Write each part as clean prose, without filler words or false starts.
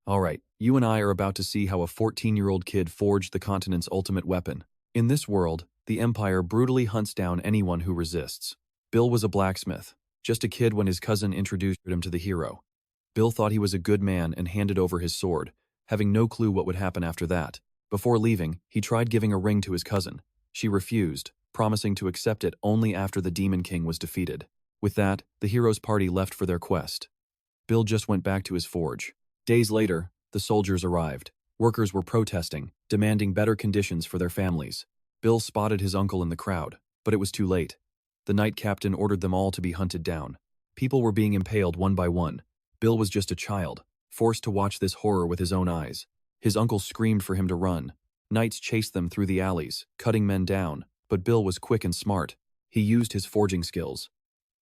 Alright, you and I are about to see how a 14-year-old kid forged the continent's ultimate weapon. In this world, the Empire brutally hunts down anyone who resists. Bill was a blacksmith, just a kid when his cousin introduced him to the hero. Bill thought he was a good man and handed over his sword, having no clue what would happen after that. Before leaving, he tried giving a ring to his cousin. She refused, promising to accept it only after the Demon King was defeated. With that, the hero's party left for their quest. Bill just went back to his forge. Days later, the soldiers arrived. Workers were protesting, demanding better conditions for their families. Bill spotted his uncle in the crowd, but it was too late. The knight captain ordered them all to be hunted down. People were being impaled one by one. Bill was just a child, forced to watch this horror with his own eyes. His uncle screamed for him to run. Knights chased them through the alleys, cutting men down, but Bill was quick and smart. He used his forging skills.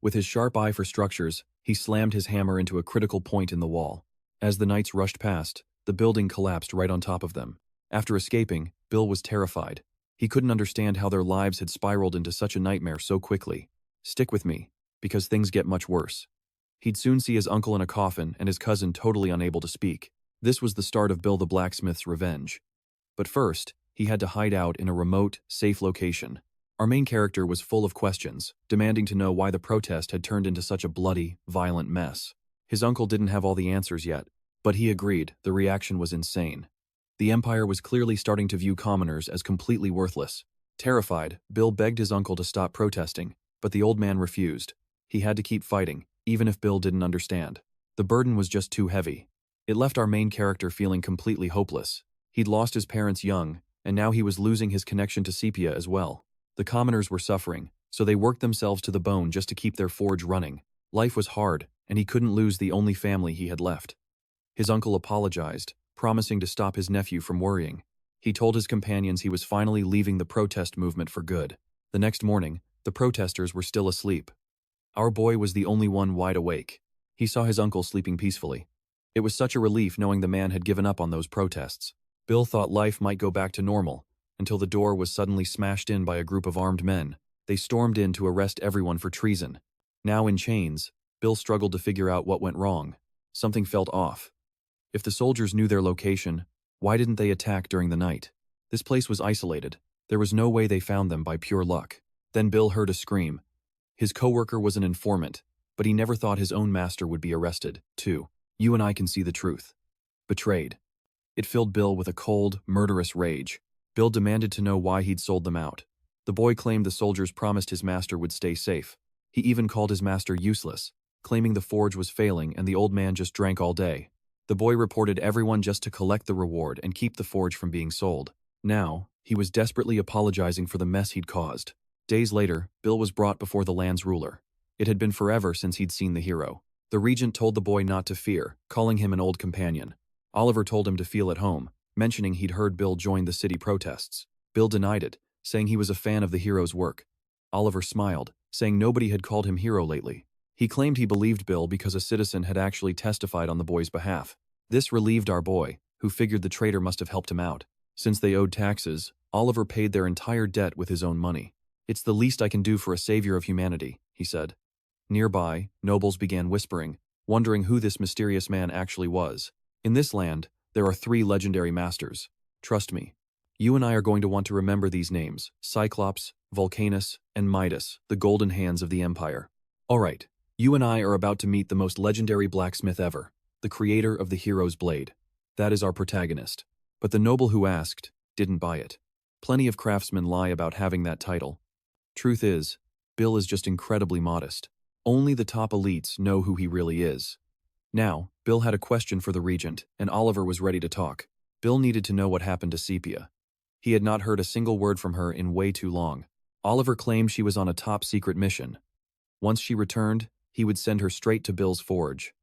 With his sharp eye for structures, he slammed his hammer into a critical point in the wall. As the knights rushed past, the building collapsed right on top of them. After escaping, Bill was terrified. He couldn't understand how their lives had spiraled into such a nightmare so quickly. Stick with me, because things get much worse. He'd soon see his uncle in a coffin and his cousin totally unable to speak. This was the start of Bill the Blacksmith's revenge. But first, he had to hide out in a remote, safe location. Our main character was full of questions, demanding to know why the protest had turned into such a bloody, violent mess. His uncle didn't have all the answers yet, but he agreed the reaction was insane. The Empire was clearly starting to view commoners as completely worthless. Terrified, Bill begged his uncle to stop protesting, but the old man refused. He had to keep fighting, even if Bill didn't understand. The burden was just too heavy. It left our main character feeling completely hopeless. He'd lost his parents young, and now he was losing his connection to Sepia as well. The commoners were suffering, so they worked themselves to the bone just to keep their forge running. Life was hard, and he couldn't lose the only family he had left. His uncle apologized, promising to stop his nephew from worrying. He told his companions he was finally leaving the protest movement for good. The next morning, the protesters were still asleep. Our boy was the only one wide awake. He saw his uncle sleeping peacefully. It was such a relief knowing the man had given up on those protests. Bill thought life might go back to normal, until the door was suddenly smashed in by a group of armed men. They stormed in to arrest everyone for treason. Now in chains, Bill struggled to figure out what went wrong. Something felt off. If the soldiers knew their location, why didn't they attack during the night? This place was isolated. There was no way they found them by pure luck. Then Bill heard a scream. His coworker was an informant, but he never thought his own master would be arrested, too. You and I can see the truth. Betrayed. It filled Bill with a cold, murderous rage. Bill demanded to know why he'd sold them out. The boy claimed the soldiers promised his master would stay safe. He even called his master useless, claiming the forge was failing and the old man just drank all day. The boy reported everyone just to collect the reward and keep the forge from being sold. Now, he was desperately apologizing for the mess he'd caused. Days later, Bill was brought before the land's ruler. It had been forever since he'd seen the hero. The regent told the boy not to fear, calling him an old companion. Oliver told him to feel at home, mentioning he'd heard Bill join the city protests. Bill denied it, saying he was a fan of the hero's work. Oliver smiled, saying nobody had called him hero lately. He claimed he believed Bill because a citizen had actually testified on the boy's behalf. This relieved our boy, who figured the traitor must have helped him out. Since they owed taxes, Oliver paid their entire debt with his own money. "It's the least I can do for a savior of humanity," he said. Nearby, nobles began whispering, wondering who this mysterious man actually was. In this land, there are 3 legendary masters. Trust me. You and I are going to want to remember these names: Cyclops, Vulcanus, and Midas, the golden hands of the Empire. Alright, you and I are about to meet the most legendary blacksmith ever, the creator of the hero's blade. That is our protagonist. But the noble who asked didn't buy it. Plenty of craftsmen lie about having that title. Truth is, Bill is just incredibly modest. Only the top elites know who he really is. Now, Bill had a question for the regent, and Oliver was ready to talk. Bill needed to know what happened to Sepia. He had not heard a single word from her in way too long. Oliver claimed she was on a top-secret mission. Once she returned, he would send her straight to Bill's forge.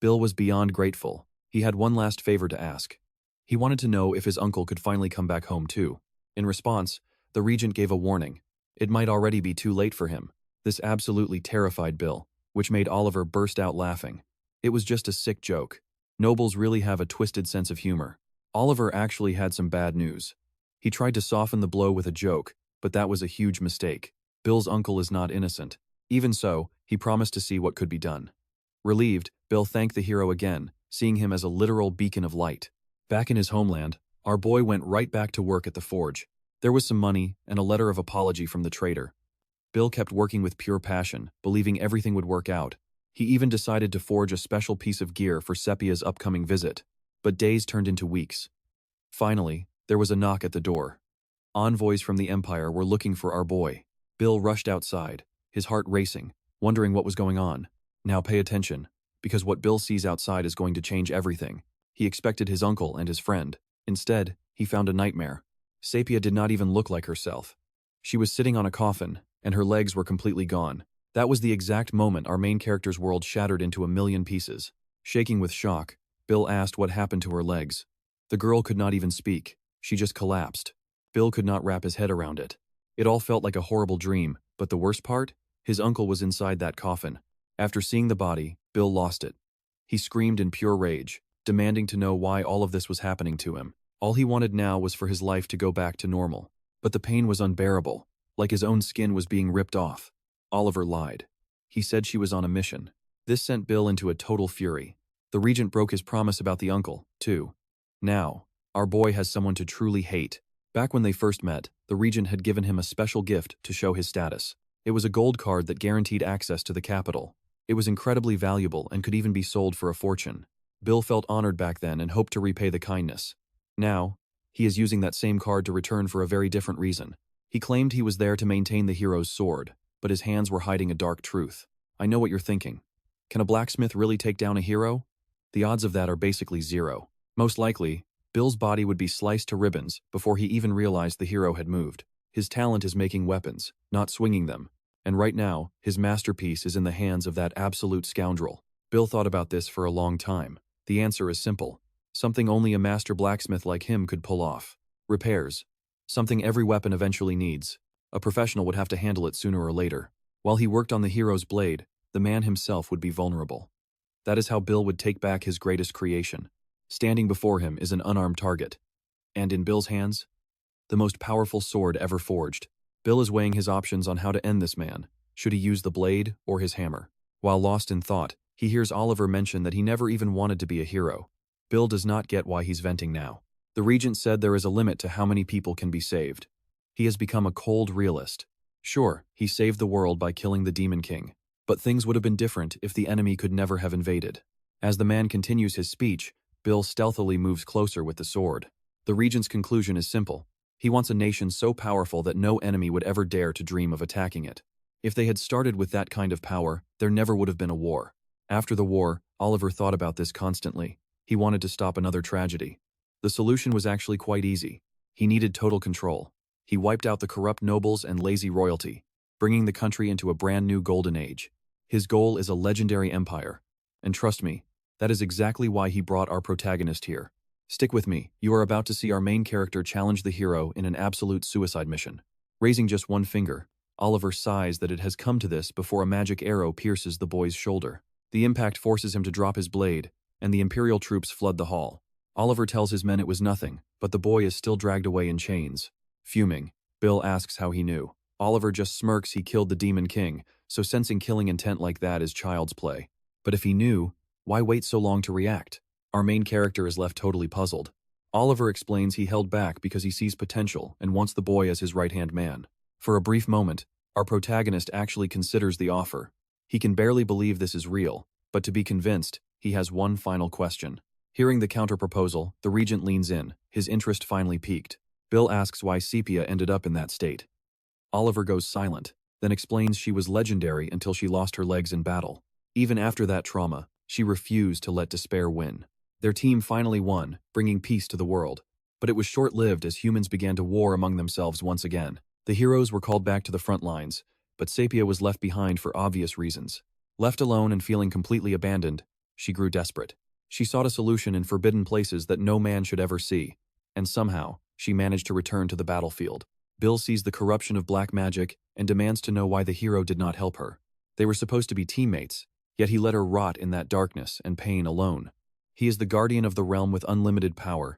Bill was beyond grateful. He had one last favor to ask. He wanted to know if his uncle could finally come back home too. In response, the regent gave a warning. It might already be too late for him. This absolutely terrified Bill, which made Oliver burst out laughing. It was just a sick joke. Nobles really have a twisted sense of humor. Oliver actually had some bad news. He tried to soften the blow with a joke, but that was a huge mistake. Bill's uncle is not innocent. Even so, he promised to see what could be done. Relieved, Bill thanked the hero again, seeing him as a literal beacon of light. Back in his homeland, our boy went right back to work at the forge. There was some money and a letter of apology from the trader. Bill kept working with pure passion, believing everything would work out. He even decided to forge a special piece of gear for Sepia's upcoming visit. But days turned into weeks. Finally, there was a knock at the door. Envoys from the Empire were looking for our boy. Bill rushed outside, his heart racing, wondering what was going on. Now pay attention, because what Bill sees outside is going to change everything. He expected his uncle and his friend. Instead, he found a nightmare. Sepia did not even look like herself. She was sitting on a coffin, and her legs were completely gone. That was the exact moment our main character's world shattered into a million pieces. Shaking with shock, Bill asked what happened to her legs. The girl could not even speak. She just collapsed. Bill could not wrap his head around it. It all felt like a horrible dream, but the worst part? His uncle was inside that coffin. After seeing the body, Bill lost it. He screamed in pure rage, demanding to know why all of this was happening to him. All he wanted now was for his life to go back to normal. But the pain was unbearable, like his own skin was being ripped off. Oliver lied. He said she was on a mission. This sent Bill into a total fury. The regent broke his promise about the uncle, too. Now, our boy has someone to truly hate. Back when they first met, the regent had given him a special gift to show his status. It was a gold card that guaranteed access to the capital. It was incredibly valuable and could even be sold for a fortune. Bill felt honored back then and hoped to repay the kindness. Now, he is using that same card to return for a very different reason. He claimed he was there to maintain the hero's sword, but his hands were hiding a dark truth. I know what you're thinking. Can a blacksmith really take down a hero? The odds of that are basically zero. Most likely, Bill's body would be sliced to ribbons before he even realized the hero had moved. His talent is making weapons, not swinging them. And right now, his masterpiece is in the hands of that absolute scoundrel. Bill thought about this for a long time. The answer is simple. Something only a master blacksmith like him could pull off. Repairs. Something every weapon eventually needs. A professional would have to handle it sooner or later. While he worked on the hero's blade, the man himself would be vulnerable. That is how Bill would take back his greatest creation. Standing before him is an unarmed target. And in Bill's hands, the most powerful sword ever forged. Bill is weighing his options on how to end this man. Should he use the blade or his hammer? While lost in thought, he hears Oliver mention that he never even wanted to be a hero. Bill does not get why he's venting now. The regent said there is a limit to how many people can be saved. He has become a cold realist. Sure, he saved the world by killing the Demon King, but things would have been different if the enemy could never have invaded. As the man continues his speech, Bill stealthily moves closer with the sword. The regent's conclusion is simple. He wants a nation so powerful that no enemy would ever dare to dream of attacking it. If they had started with that kind of power, there never would have been a war. After the war, Oliver thought about this constantly. He wanted to stop another tragedy. The solution was actually quite easy. He needed total control. He wiped out the corrupt nobles and lazy royalty, bringing the country into a brand new golden age. His goal is a legendary empire. And trust me, that is exactly why he brought our protagonist here. Stick with me, you are about to see our main character challenge the hero in an absolute suicide mission. Raising just one finger, Oliver sighs that it has come to this before a magic arrow pierces the boy's shoulder. The impact forces him to drop his blade, and the Imperial troops flood the hall. Oliver tells his men it was nothing, but the boy is still dragged away in chains. Fuming, Bill asks how he knew. Oliver just smirks he killed the Demon King, so sensing killing intent like that is child's play. But if he knew, why wait so long to react? Our main character is left totally puzzled. Oliver explains he held back because he sees potential and wants the boy as his right-hand man. For a brief moment, our protagonist actually considers the offer. He can barely believe this is real, but to be convinced, he has one final question. Hearing the counter-proposal, the regent leans in, his interest finally piqued. Bill asks why Sepia ended up in that state. Oliver goes silent, then explains she was legendary until she lost her legs in battle. Even after that trauma, she refused to let despair win. Their team finally won, bringing peace to the world. But it was short-lived as humans began to war among themselves once again. The heroes were called back to the front lines, but Sepia was left behind for obvious reasons. Left alone and feeling completely abandoned, she grew desperate. She sought a solution in forbidden places that no man should ever see, and somehow, she managed to return to the battlefield. Bill sees the corruption of black magic and demands to know why the hero did not help her. They were supposed to be teammates, yet he let her rot in that darkness and pain alone. He is the guardian of the realm with unlimited power.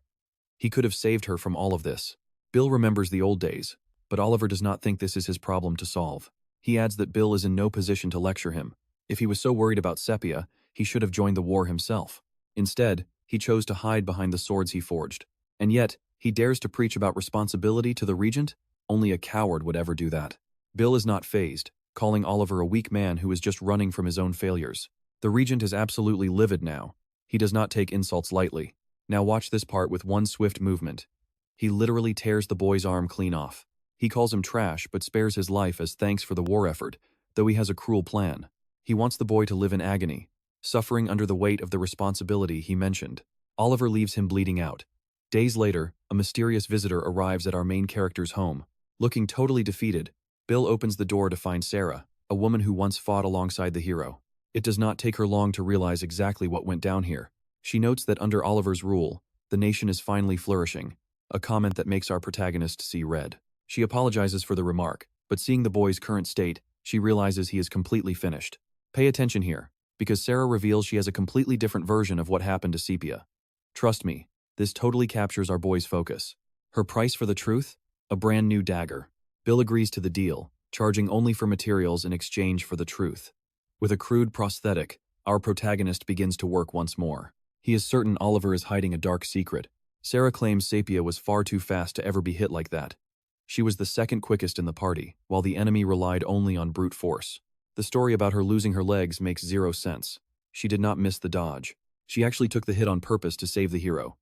He could have saved her from all of this. Bill remembers the old days, but Oliver does not think this is his problem to solve. He adds that Bill is in no position to lecture him. If he was so worried about Sepia, he should have joined the war himself. Instead, he chose to hide behind the swords he forged. And yet, he dares to preach about responsibility to the regent? Only a coward would ever do that. Bill is not fazed, calling Oliver a weak man who is just running from his own failures. The regent is absolutely livid now. He does not take insults lightly. Now watch this part with one swift movement. He literally tears the boy's arm clean off. He calls him trash but spares his life as thanks for the war effort, though he has a cruel plan. He wants the boy to live in agony, suffering under the weight of the responsibility he mentioned. Oliver leaves him bleeding out. Days later, a mysterious visitor arrives at our main character's home. Looking totally defeated, Bill opens the door to find Sarah, a woman who once fought alongside the hero. It does not take her long to realize exactly what went down here. She notes that under Oliver's rule, the nation is finally flourishing, a comment that makes our protagonist see red. She apologizes for the remark, but seeing the boy's current state, she realizes he is completely finished. Pay attention here, because Sarah reveals she has a completely different version of what happened to Sepia. Trust me, this totally captures our boy's focus. Her price for the truth? A brand new dagger. Bill agrees to the deal, charging only for materials in exchange for the truth. With a crude prosthetic, our protagonist begins to work once more. He is certain Oliver is hiding a dark secret. Sarah claims Sepia was far too fast to ever be hit like that. She was the second quickest in the party, while the enemy relied only on brute force. The story about her losing her legs makes zero sense. She did not miss the dodge. She actually took the hit on purpose to save the hero.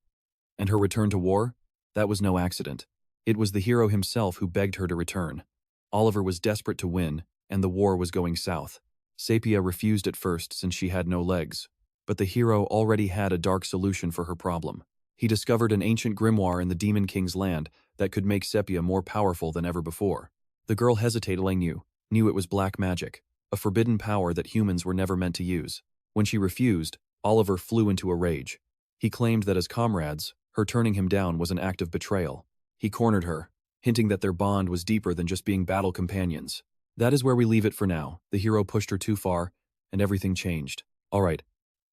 And her return to war? That was no accident. It was the hero himself who begged her to return. Oliver was desperate to win, and the war was going south. Sepia refused at first since she had no legs. But the hero already had a dark solution for her problem. He discovered an ancient grimoire in the Demon King's land that could make Sepia more powerful than ever before. The girl hesitated and knew it was black magic, a forbidden power that humans were never meant to use. When she refused, Oliver flew into a rage. He claimed that as comrades, her turning him down was an act of betrayal. He cornered her, hinting that their bond was deeper than just being battle companions. That is where we leave it for now. The hero pushed her too far, and everything changed. Alright,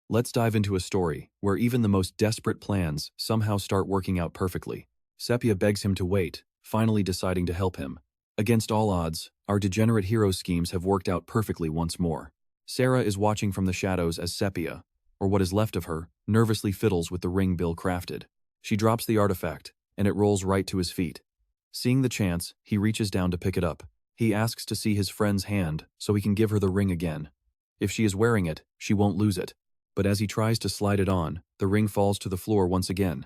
let's dive into a story where even the most desperate plans somehow start working out perfectly. Sepia begs him to wait, finally deciding to help him. Against all odds, our degenerate hero's schemes have worked out perfectly once more. Sarah is watching from the shadows as Sepia, or what is left of her, nervously fiddles with the ring Bill crafted. She drops the artifact, and it rolls right to his feet. Seeing the chance, he reaches down to pick it up. He asks to see his friend's hand so he can give her the ring again. If she is wearing it, she won't lose it. But as he tries to slide it on, the ring falls to the floor once again.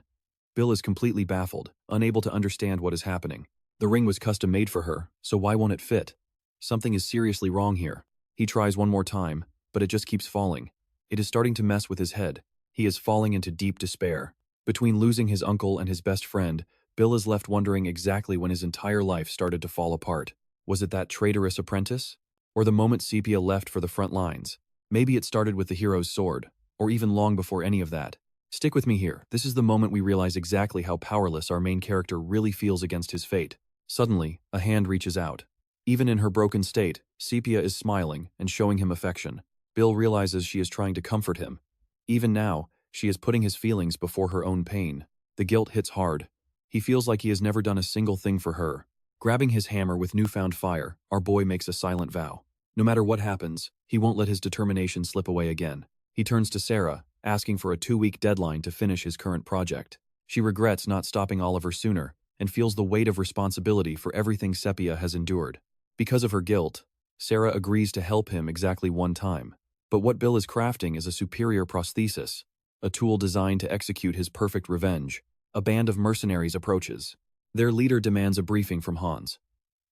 Bill is completely baffled, unable to understand what is happening. The ring was custom made for her, so why won't it fit? Something is seriously wrong here. He tries one more time, but it just keeps falling. It is starting to mess with his head. He is falling into deep despair. Between losing his uncle and his best friend, Bill is left wondering exactly when his entire life started to fall apart. Was it that traitorous apprentice? Or the moment Sepia left for the front lines? Maybe it started with the hero's sword, or even long before any of that. Stick with me here. This is the moment we realize exactly how powerless our main character really feels against his fate. Suddenly, a hand reaches out. Even in her broken state, Sepia is smiling and showing him affection. Bill realizes she is trying to comfort him. Even now, she is putting his feelings before her own pain. The guilt hits hard. He feels like he has never done a single thing for her. Grabbing his hammer with newfound fire, our boy makes a silent vow. No matter what happens, he won't let his determination slip away again. He turns to Sarah, asking for a 2-week deadline to finish his current project. She regrets not stopping Oliver sooner, and feels the weight of responsibility for everything Sepia has endured. Because of her guilt, Sarah agrees to help him exactly one time. But what Bill is crafting is a superior prosthesis, a tool designed to execute his perfect revenge. A band of mercenaries approaches. Their leader demands a briefing from Hans.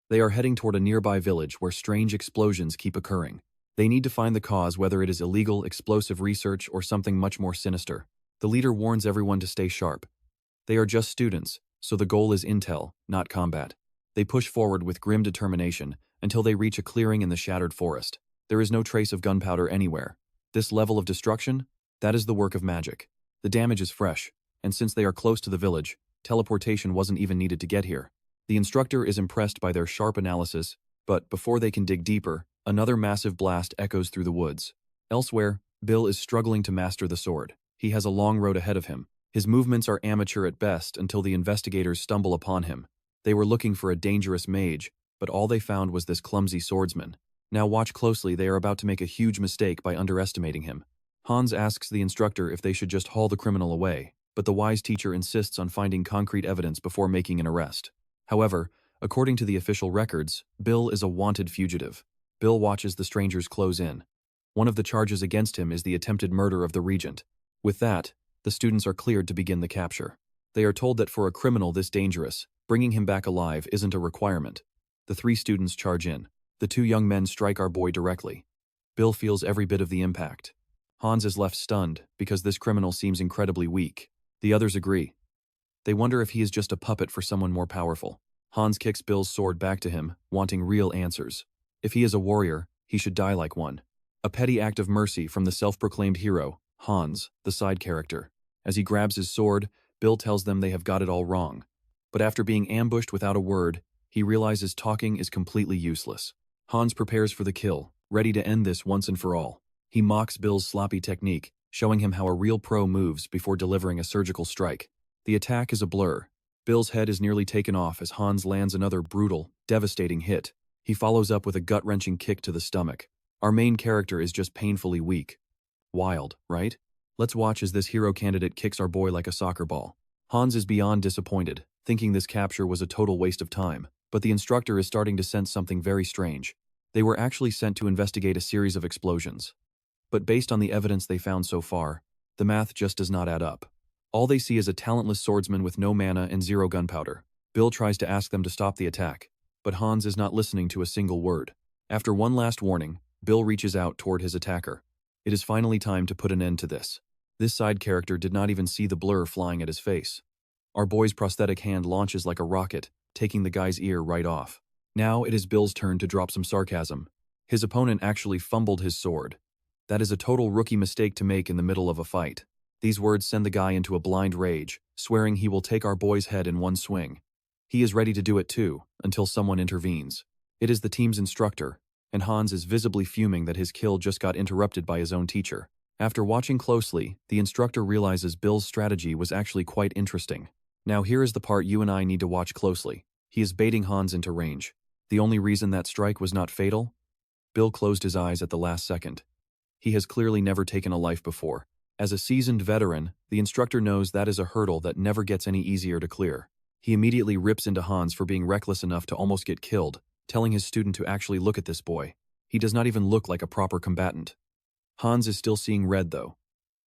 They are heading toward a nearby village where strange explosions keep occurring. They need to find the cause, whether it is illegal, explosive research, or something much more sinister. The leader warns everyone to stay sharp. They are just students, so the goal is intel, not combat. They push forward with grim determination until they reach a clearing in the shattered forest. There is no trace of gunpowder anywhere. This level of destruction? That is the work of magic. The damage is fresh, and since they are close to the village, teleportation wasn't even needed to get here. The instructor is impressed by their sharp analysis, but before they can dig deeper, another massive blast echoes through the woods. Elsewhere, Bill is struggling to master the sword. He has a long road ahead of him. His movements are amateur at best until the investigators stumble upon him. They were looking for a dangerous mage, but all they found was this clumsy swordsman. Now watch closely, they are about to make a huge mistake by underestimating him. Hans asks the instructor if they should just haul the criminal away, but the wise teacher insists on finding concrete evidence before making an arrest. However, according to the official records, Bill is a wanted fugitive. Bill watches the strangers close in. One of the charges against him is the attempted murder of the regent. With that, the students are cleared to begin the capture. They are told that for a criminal this dangerous, bringing him back alive isn't a requirement. The 3 students charge in. The 2 young men strike our boy directly. Bill feels every bit of the impact. Hans is left stunned because this criminal seems incredibly weak. The others agree. They wonder if he is just a puppet for someone more powerful. Hans kicks Bill's sword back to him, wanting real answers. If he is a warrior, he should die like one. A petty act of mercy from the self-proclaimed hero, Hans, the side character. As he grabs his sword, Bill tells them they have got it all wrong. But after being ambushed without a word, he realizes talking is completely useless. Hans prepares for the kill, ready to end this once and for all. He mocks Bill's sloppy technique, showing him how a real pro moves before delivering a surgical strike. The attack is a blur. Bill's head is nearly taken off as Hans lands another brutal, devastating hit. He follows up with a gut-wrenching kick to the stomach. Our main character is just painfully weak. Wild, right? Let's watch as this hero candidate kicks our boy like a soccer ball. Hans is beyond disappointed, thinking this capture was a total waste of time, but the instructor is starting to sense something very strange. They were actually sent to investigate a series of explosions. But based on the evidence they found so far, the math just does not add up. All they see is a talentless swordsman with no mana and 0 gunpowder. Bill tries to ask them to stop the attack, but Hans is not listening to a single word. After one last warning, Bill reaches out toward his attacker. It is finally time to put an end to this. This side character did not even see the blur flying at his face. Our boy's prosthetic hand launches like a rocket, taking the guy's ear right off. Now it is Bill's turn to drop some sarcasm. His opponent actually fumbled his sword. That is a total rookie mistake to make in the middle of a fight. These words send the guy into a blind rage, swearing he will take our boy's head in one swing. He is ready to do it too, until someone intervenes. It is the team's instructor, and Hans is visibly fuming that his kill just got interrupted by his own teacher. After watching closely, the instructor realizes Bill's strategy was actually quite interesting. Now here is the part you and I need to watch closely. He is baiting Hans into range. The only reason that strike was not fatal? Bill closed his eyes at the last second. He has clearly never taken a life before. As a seasoned veteran, the instructor knows that is a hurdle that never gets any easier to clear. He immediately rips into Hans for being reckless enough to almost get killed, telling his student to actually look at this boy. He does not even look like a proper combatant. Hans is still seeing red though.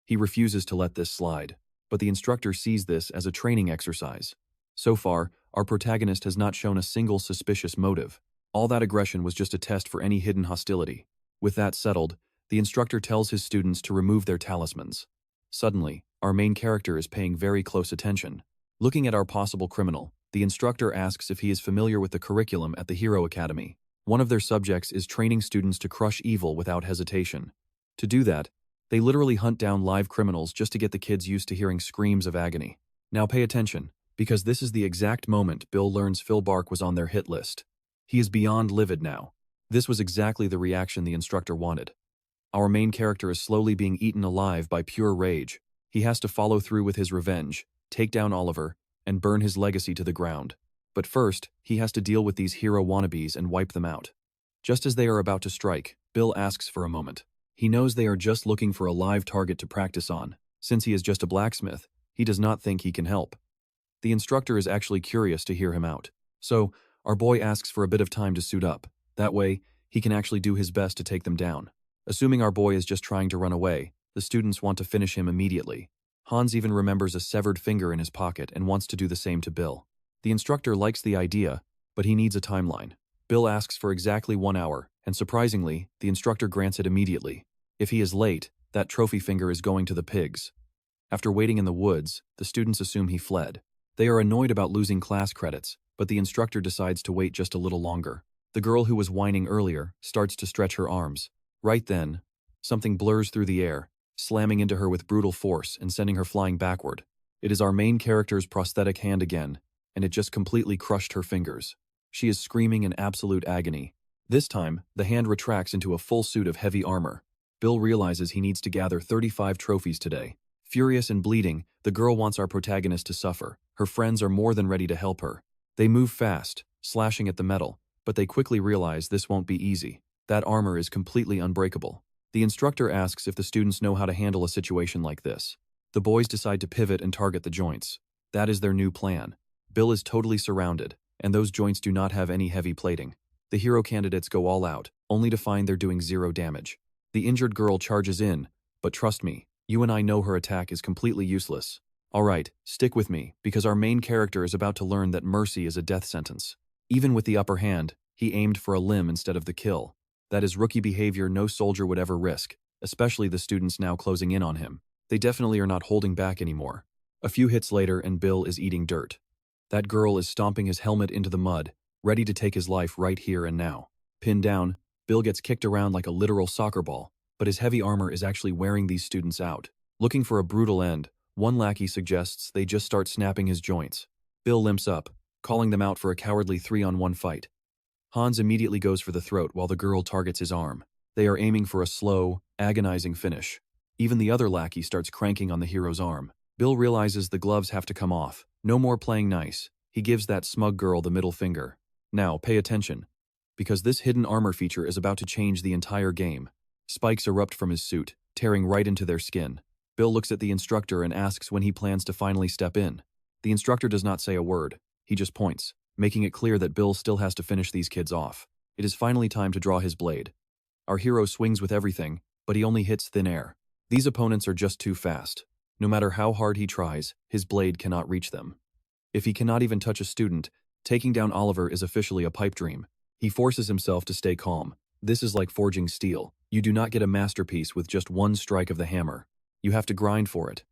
He refuses to let this slide, but the instructor sees this as a training exercise. So far, our protagonist has not shown a single suspicious motive. All that aggression was just a test for any hidden hostility. With that settled, the instructor tells his students to remove their talismans. Suddenly, our main character is paying very close attention. Looking at our possible criminal, the instructor asks if he is familiar with the curriculum at the Hero Academy. One of their subjects is training students to crush evil without hesitation. To do that, they literally hunt down live criminals just to get the kids used to hearing screams of agony. Now pay attention, because this is the exact moment Bill learns Phil Bark was on their hit list. He is beyond livid now. This was exactly the reaction the instructor wanted. Our main character is slowly being eaten alive by pure rage. He has to follow through with his revenge, take down Oliver, and burn his legacy to the ground. But first, he has to deal with these hero wannabes and wipe them out. Just as they are about to strike, Bill asks for a moment. He knows they are just looking for a live target to practice on. Since he is just a blacksmith, he does not think he can help. The instructor is actually curious to hear him out. So, our boy asks for a bit of time to suit up. That way, he can actually do his best to take them down. Assuming our boy is just trying to run away, the students want to finish him immediately. Hans even remembers a severed finger in his pocket and wants to do the same to Bill. The instructor likes the idea, but he needs a timeline. Bill asks for exactly 1 hour, and surprisingly, the instructor grants it immediately. If he is late, that trophy finger is going to the pigs. After waiting in the woods, the students assume he fled. They are annoyed about losing class credits, but the instructor decides to wait just a little longer. The girl who was whining earlier starts to stretch her arms. Right then, something blurs through the air, slamming into her with brutal force and sending her flying backward. It is our main character's prosthetic hand again, and it just completely crushed her fingers. She is screaming in absolute agony. This time, the hand retracts into a full suit of heavy armor. Bill realizes he needs to gather 35 trophies today. Furious and bleeding, the girl wants our protagonist to suffer. Her friends are more than ready to help her. They move fast, slashing at the metal, but they quickly realize this won't be easy. That armor is completely unbreakable. The instructor asks if the students know how to handle a situation like this. The boys decide to pivot and target the joints. That is their new plan. Bill is totally surrounded, and those joints do not have any heavy plating. The hero candidates go all out, only to find they're doing zero damage. The injured girl charges in, but trust me, you and I know her attack is completely useless. Alright, stick with me, because our main character is about to learn that mercy is a death sentence. Even with the upper hand, he aimed for a limb instead of the kill. That is rookie behavior no soldier would ever risk, especially the students now closing in on him. They definitely are not holding back anymore. A few hits later and Bill is eating dirt. That girl is stomping his helmet into the mud, ready to take his life right here and now. Pinned down, Bill gets kicked around like a literal soccer ball, but his heavy armor is actually wearing these students out. Looking for a brutal end, one lackey suggests they just start snapping his joints. Bill limps up, calling them out for a cowardly 3-on-1 fight. Hans immediately goes for the throat while the girl targets his arm. They are aiming for a slow, agonizing finish. Even the other lackey starts cranking on the hero's arm. Bill realizes the gloves have to come off. No more playing nice. He gives that smug girl the middle finger. Now, pay attention, because this hidden armor feature is about to change the entire game. Spikes erupt from his suit, tearing right into their skin. Bill looks at the instructor and asks when he plans to finally step in. The instructor does not say a word. He just points, making it clear that Bill still has to finish these kids off. It is finally time to draw his blade. Our hero swings with everything, but he only hits thin air. These opponents are just too fast. No matter how hard he tries, his blade cannot reach them. If he cannot even touch a student, taking down Oliver is officially a pipe dream. He forces himself to stay calm. This is like forging steel. You do not get a masterpiece with just one strike of the hammer. You have to grind for it.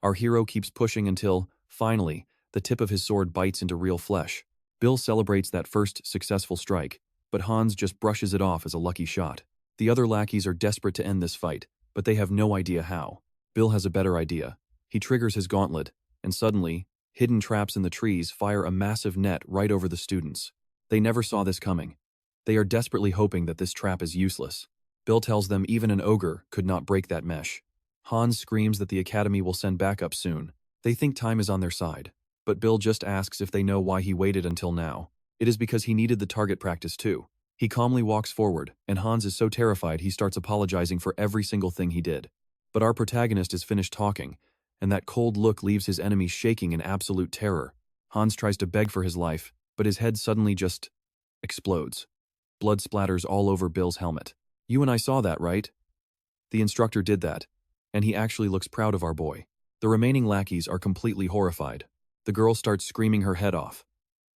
Our hero keeps pushing until, finally, the tip of his sword bites into real flesh. Bill celebrates that first successful strike, but Hans just brushes it off as a lucky shot. The other lackeys are desperate to end this fight, but they have no idea how. Bill has a better idea. He triggers his gauntlet, and suddenly, hidden traps in the trees fire a massive net right over the students. They never saw this coming. They are desperately hoping that this trap is useless. Bill tells them even an ogre could not break that mesh. Hans screams that the academy will send backup soon. They think time is on their side, but Bill just asks if they know why he waited until now. It is because he needed the target practice too. He calmly walks forward, and Hans is so terrified he starts apologizing for every single thing he did. But our protagonist is finished talking, and that cold look leaves his enemy shaking in absolute terror. Hans tries to beg for his life, but his head suddenly just explodes. Blood splatters all over Bill's helmet. You and I saw that, right? The instructor did that, and he actually looks proud of our boy. The remaining lackeys are completely horrified. The girl starts screaming her head off.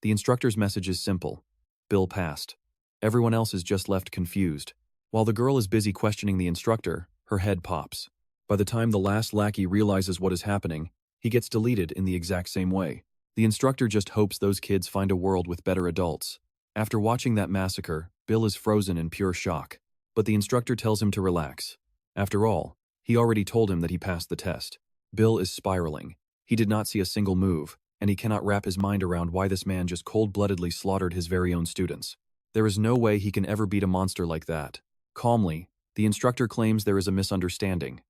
The instructor's message is simple. Bill passed. Everyone else is just left confused. While the girl is busy questioning the instructor, her head pops. By the time the last lackey realizes what is happening, he gets deleted in the exact same way. The instructor just hopes those kids find a world with better adults. After watching that massacre, Bill is frozen in pure shock. But the instructor tells him to relax. After all, he already told him that he passed the test. Bill is spiraling. He did not see a single move, and he cannot wrap his mind around why this man just cold-bloodedly slaughtered his very own students. There is no way he can ever beat a monster like that. Calmly, the instructor claims there is a misunderstanding.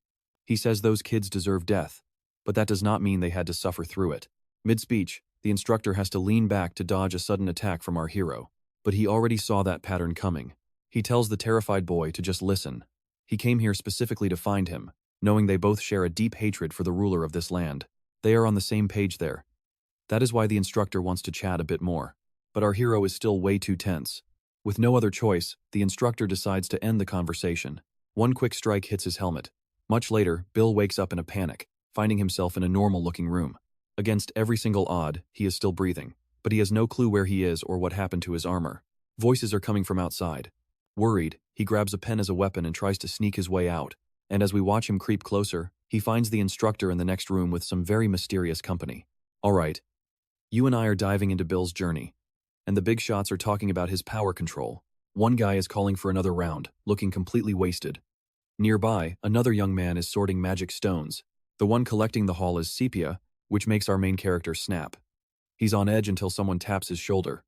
He says those kids deserve death, but that does not mean they had to suffer through it. Mid-speech, the instructor has to lean back to dodge a sudden attack from our hero, but he already saw that pattern coming. He tells the terrified boy to just listen. He came here specifically to find him, knowing they both share a deep hatred for the ruler of this land. They are on the same page there. That is why the instructor wants to chat a bit more. But our hero is still way too tense. With no other choice, the instructor decides to end the conversation. One quick strike hits his helmet. Much later, Bill wakes up in a panic, finding himself in a normal-looking room. Against every single odd, he is still breathing, but he has no clue where he is or what happened to his armor. Voices are coming from outside. Worried, he grabs a pen as a weapon and tries to sneak his way out. And as we watch him creep closer, he finds the instructor in the next room with some very mysterious company. Alright, you and I are diving into Bill's journey, and the big shots are talking about his power control. One guy is calling for another round, looking completely wasted. Nearby, another young man is sorting magic stones. The one collecting the haul is Sepia, which makes our main character snap. He's on edge until someone taps his shoulder.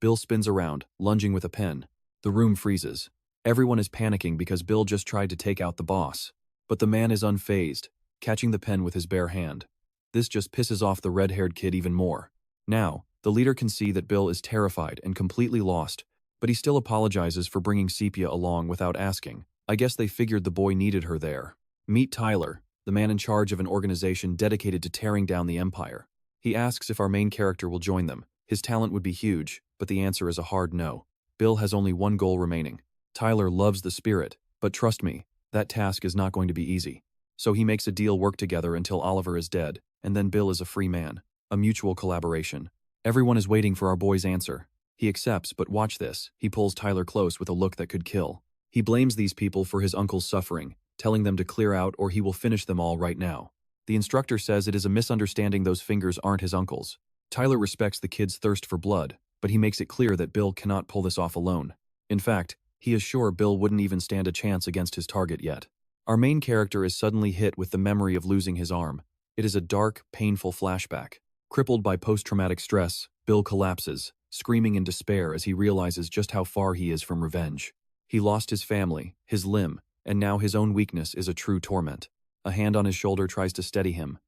Bill spins around, lunging with a pen. The room freezes. Everyone is panicking because Bill just tried to take out the boss. But the man is unfazed, catching the pen with his bare hand. This just pisses off the red-haired kid even more. Now, the leader can see that Bill is terrified and completely lost, but he still apologizes for bringing Sepia along without asking. I guess they figured the boy needed her there. Meet Tyler, the man in charge of an organization dedicated to tearing down the Empire. He asks if our main character will join them. His talent would be huge, but the answer is a hard no. Bill has only one goal remaining. Tyler loves the spirit, but trust me, that task is not going to be easy. So he makes a deal work together until Oliver is dead, and then Bill is a free man. A mutual collaboration. Everyone is waiting for our boy's answer. He accepts, but watch this. He pulls Tyler close with a look that could kill. He blames these people for his uncle's suffering, telling them to clear out or he will finish them all right now. The instructor says it is a misunderstanding, those fingers aren't his uncle's. Tyler respects the kid's thirst for blood, but he makes it clear that Bill cannot pull this off alone. In fact, he is sure Bill wouldn't even stand a chance against his target yet. Our main character is suddenly hit with the memory of losing his arm. It is a dark, painful flashback. Crippled by post-traumatic stress, Bill collapses, screaming in despair as he realizes just how far he is from revenge. He lost his family, his limb, and now his own weakness is a true torment. A hand on his shoulder tries to steady him.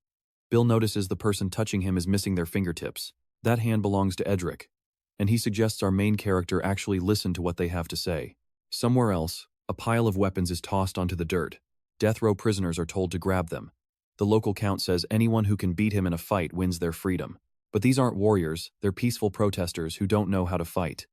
Bill notices the person touching him is missing their fingertips. That hand belongs to Edric, and he suggests our main character actually listen to what they have to say. Somewhere else, a pile of weapons is tossed onto the dirt. Death row prisoners are told to grab them. The local count says anyone who can beat him in a fight wins their freedom. But these aren't warriors, they're peaceful protesters who don't know how to fight.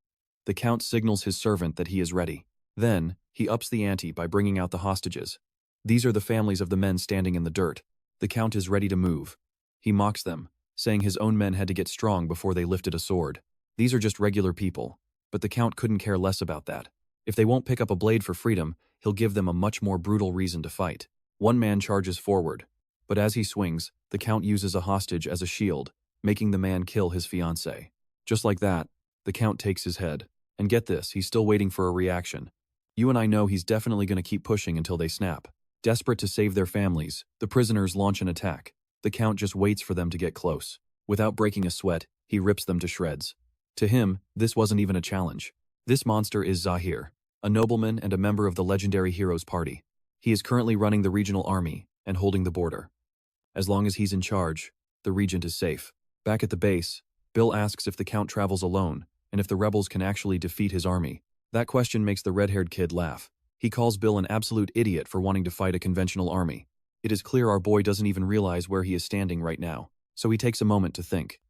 The count signals his servant that he is ready. Then, he ups the ante by bringing out the hostages. These are the families of the men standing in the dirt. The count is ready to move. He mocks them, saying his own men had to get strong before they lifted a sword. These are just regular people, but the count couldn't care less about that. If they won't pick up a blade for freedom, he'll give them a much more brutal reason to fight. One man charges forward, but as he swings, the count uses a hostage as a shield, making the man kill his fiancée. Just like that, the count takes his head. And get this, he's still waiting for a reaction. You and I know he's definitely going to keep pushing until they snap. Desperate to save their families, the prisoners launch an attack. The count just waits for them to get close. Without breaking a sweat, he rips them to shreds. To him, this wasn't even a challenge. This monster is Zahir, a nobleman and a member of the legendary Heroes Party. He is currently running the regional army and holding the border. As long as he's in charge, the regent is safe. Back at the base, Bill asks if the count travels alone and if the rebels can actually defeat his army. That question makes the red-haired kid laugh. He calls Bill an absolute idiot for wanting to fight a conventional army. It is clear our boy doesn't even realize where he is standing right now, so he takes a moment to think.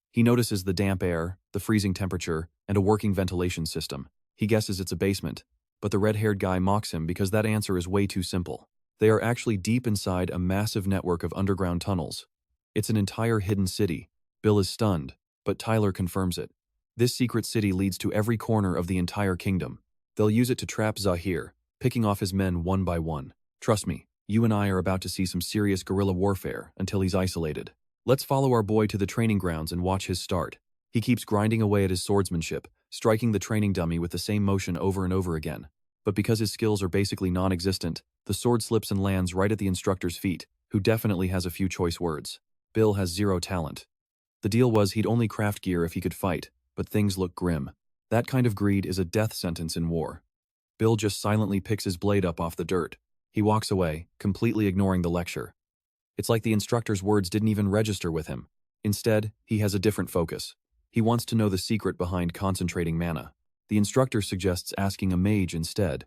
He notices the damp air, the freezing temperature, and a working ventilation system. He guesses it's a basement, but the red-haired guy mocks him because that answer is way too simple. They are actually deep inside a massive network of underground tunnels. It's an entire hidden city. Bill is stunned, but Tyler confirms it. This secret city leads to every corner of the entire kingdom. They'll use it to trap Zahir, picking off his men one by one. Trust me, you and I are about to see some serious guerrilla warfare until he's isolated. Let's follow our boy to the training grounds and watch his start. He keeps grinding away at his swordsmanship, striking the training dummy with the same motion over and over again. But because his skills are basically non-existent, the sword slips and lands right at the instructor's feet, who definitely has a few choice words. Bill has zero talent. The deal was he'd only craft gear if he could fight, but things look grim. That kind of greed is a death sentence in war. Bill just silently picks his blade up off the dirt. He walks away, completely ignoring the lecture. It's like the instructor's words didn't even register with him. Instead, he has a different focus. He wants to know the secret behind concentrating mana. The instructor suggests asking a mage instead.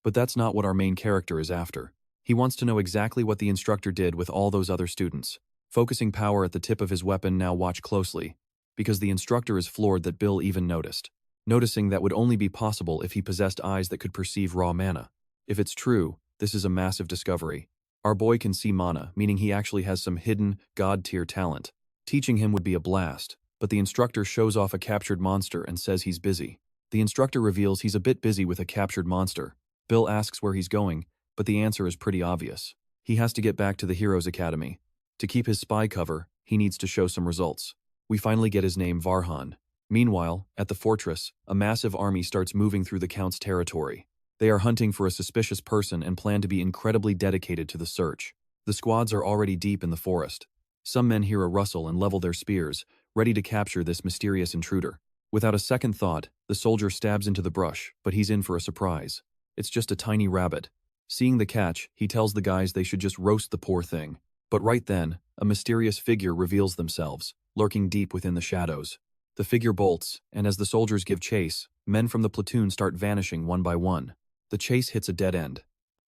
But that's not what our main character is after. He wants to know exactly what the instructor did with all those other students. Focusing power at the tip of his weapon, now watch closely, because the instructor is floored that Bill even noticed. Noticing that would only be possible if he possessed eyes that could perceive raw mana. If it's true, this is a massive discovery. Our boy can see mana, meaning he actually has some hidden, god-tier talent. Teaching him would be a blast, but the instructor shows off a captured monster and says he's busy. The instructor reveals he's a bit busy with a captured monster. Bill asks where he's going, but the answer is pretty obvious. He has to get back to the Heroes Academy. To keep his spy cover, he needs to show some results. We finally get his name, Varhan. Meanwhile, at the fortress, a massive army starts moving through the Count's territory. They are hunting for a suspicious person and plan to be incredibly dedicated to the search. The squads are already deep in the forest. Some men hear a rustle and level their spears, ready to capture this mysterious intruder. Without a second thought, the soldier stabs into the brush, but he's in for a surprise. It's just a tiny rabbit. Seeing the catch, he tells the guys they should just roast the poor thing. But right then, a mysterious figure reveals themselves, lurking deep within the shadows. The figure bolts, and as the soldiers give chase, men from the platoon start vanishing one by one. The chase hits a dead end.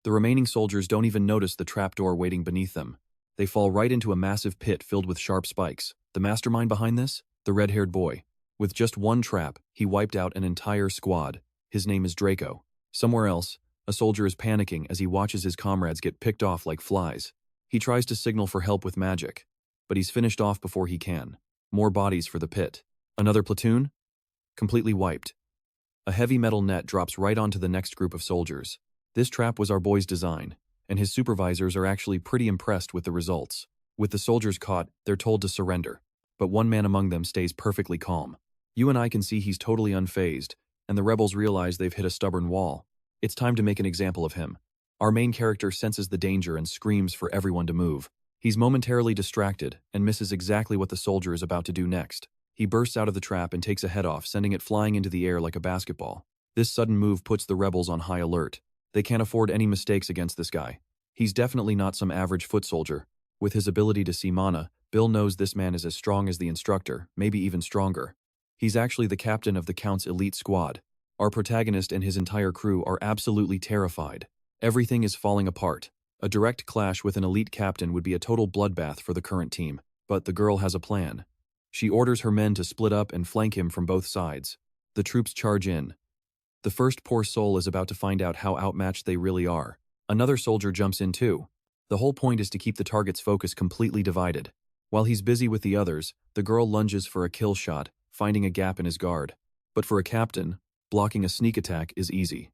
The remaining soldiers don't even notice the trapdoor waiting beneath them. They fall right into a massive pit filled with sharp spikes. The mastermind behind this? The red-haired boy. With just one trap, he wiped out an entire squad. His name is Draco. Somewhere else, a soldier is panicking as he watches his comrades get picked off like flies. He tries to signal for help with magic, but he's finished off before he can. More bodies for the pit. Another platoon? Completely wiped. A heavy metal net drops right onto the next group of soldiers. This trap was our boy's design, and his supervisors are actually pretty impressed with the results. With the soldiers caught, they're told to surrender, but one man among them stays perfectly calm. You and I can see he's totally unfazed, and the rebels realize they've hit a stubborn wall. It's time to make an example of him. Our main character senses the danger and screams for everyone to move. He's momentarily distracted and misses exactly what the soldier is about to do next. He bursts out of the trap and takes a head off, sending it flying into the air like a basketball. This sudden move puts the rebels on high alert. They can't afford any mistakes against this guy. He's definitely not some average foot soldier. With his ability to see mana, Bill knows this man is as strong as the instructor, maybe even stronger. He's actually the captain of the Count's elite squad. Our protagonist and his entire crew are absolutely terrified. Everything is falling apart. A direct clash with an elite captain would be a total bloodbath for the current team, but the girl has a plan. She orders her men to split up and flank him from both sides. The troops charge in. The first poor soul is about to find out how outmatched they really are. Another soldier jumps in too. The whole point is to keep the target's focus completely divided. While he's busy with the others, the girl lunges for a kill shot, finding a gap in his guard. But for a captain, blocking a sneak attack is easy.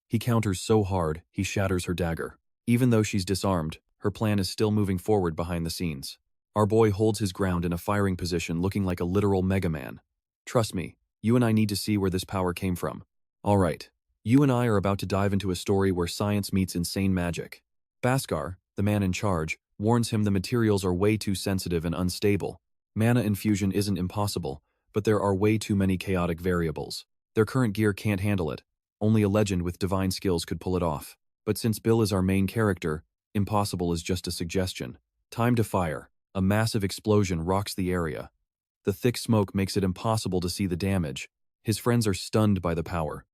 He counters so hard, he shatters her dagger. Even though she's disarmed, her plan is still moving forward behind the scenes. Our boy holds his ground in a firing position looking like a literal Mega Man. Trust me, you and I need to see where this power came from. Alright, you and I are about to dive into a story where science meets insane magic. Bhaskar, the man in charge, warns him the materials are way too sensitive and unstable. Mana infusion isn't impossible, but there are way too many chaotic variables. Their current gear can't handle it. Only a legend with divine skills could pull it off. But since Bill is our main character, impossible is just a suggestion. Time to fire. A massive explosion rocks the area. The thick smoke makes it impossible to see the damage. His friends are stunned by the power.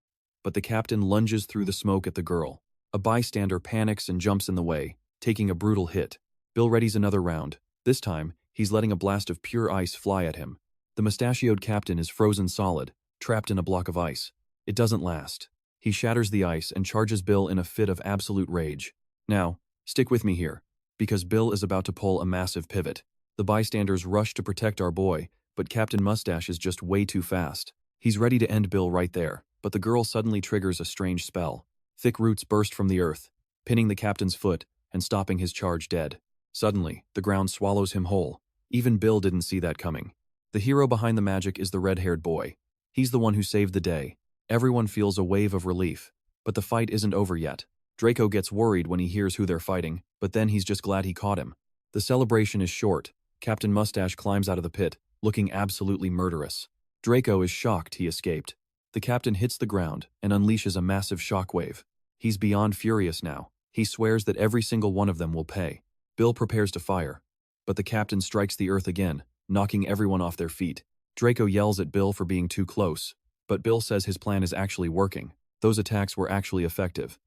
But the captain lunges through the smoke at the girl. A bystander panics and jumps in the way, taking a brutal hit. Bill readies another round. This time, he's letting a blast of pure ice fly at him. The mustachioed captain is frozen solid, trapped in a block of ice. It doesn't last. He shatters the ice and charges Bill in a fit of absolute rage. Now, stick with me here, because Bill is about to pull a massive pivot. The bystanders rush to protect our boy, but Captain Mustache is just way too fast. He's ready to end Bill right there, but the girl suddenly triggers a strange spell. Thick roots burst from the earth, pinning the captain's foot and stopping his charge dead. Suddenly, the ground swallows him whole. Even Bill didn't see that coming. The hero behind the magic is the red-haired boy. He's the one who saved the day. Everyone feels a wave of relief, but the fight isn't over yet. Draco gets worried when he hears who they're fighting, but then he's just glad he caught him. The celebration is short. Captain Mustache climbs out of the pit, looking absolutely murderous. Draco is shocked he escaped. The captain hits the ground and unleashes a massive shockwave. He's beyond furious now. He swears that every single one of them will pay. Bill prepares to fire, but the captain strikes the earth again, knocking everyone off their feet. Draco yells at Bill for being too close, but Bill says his plan is actually working. Those attacks were actually effective.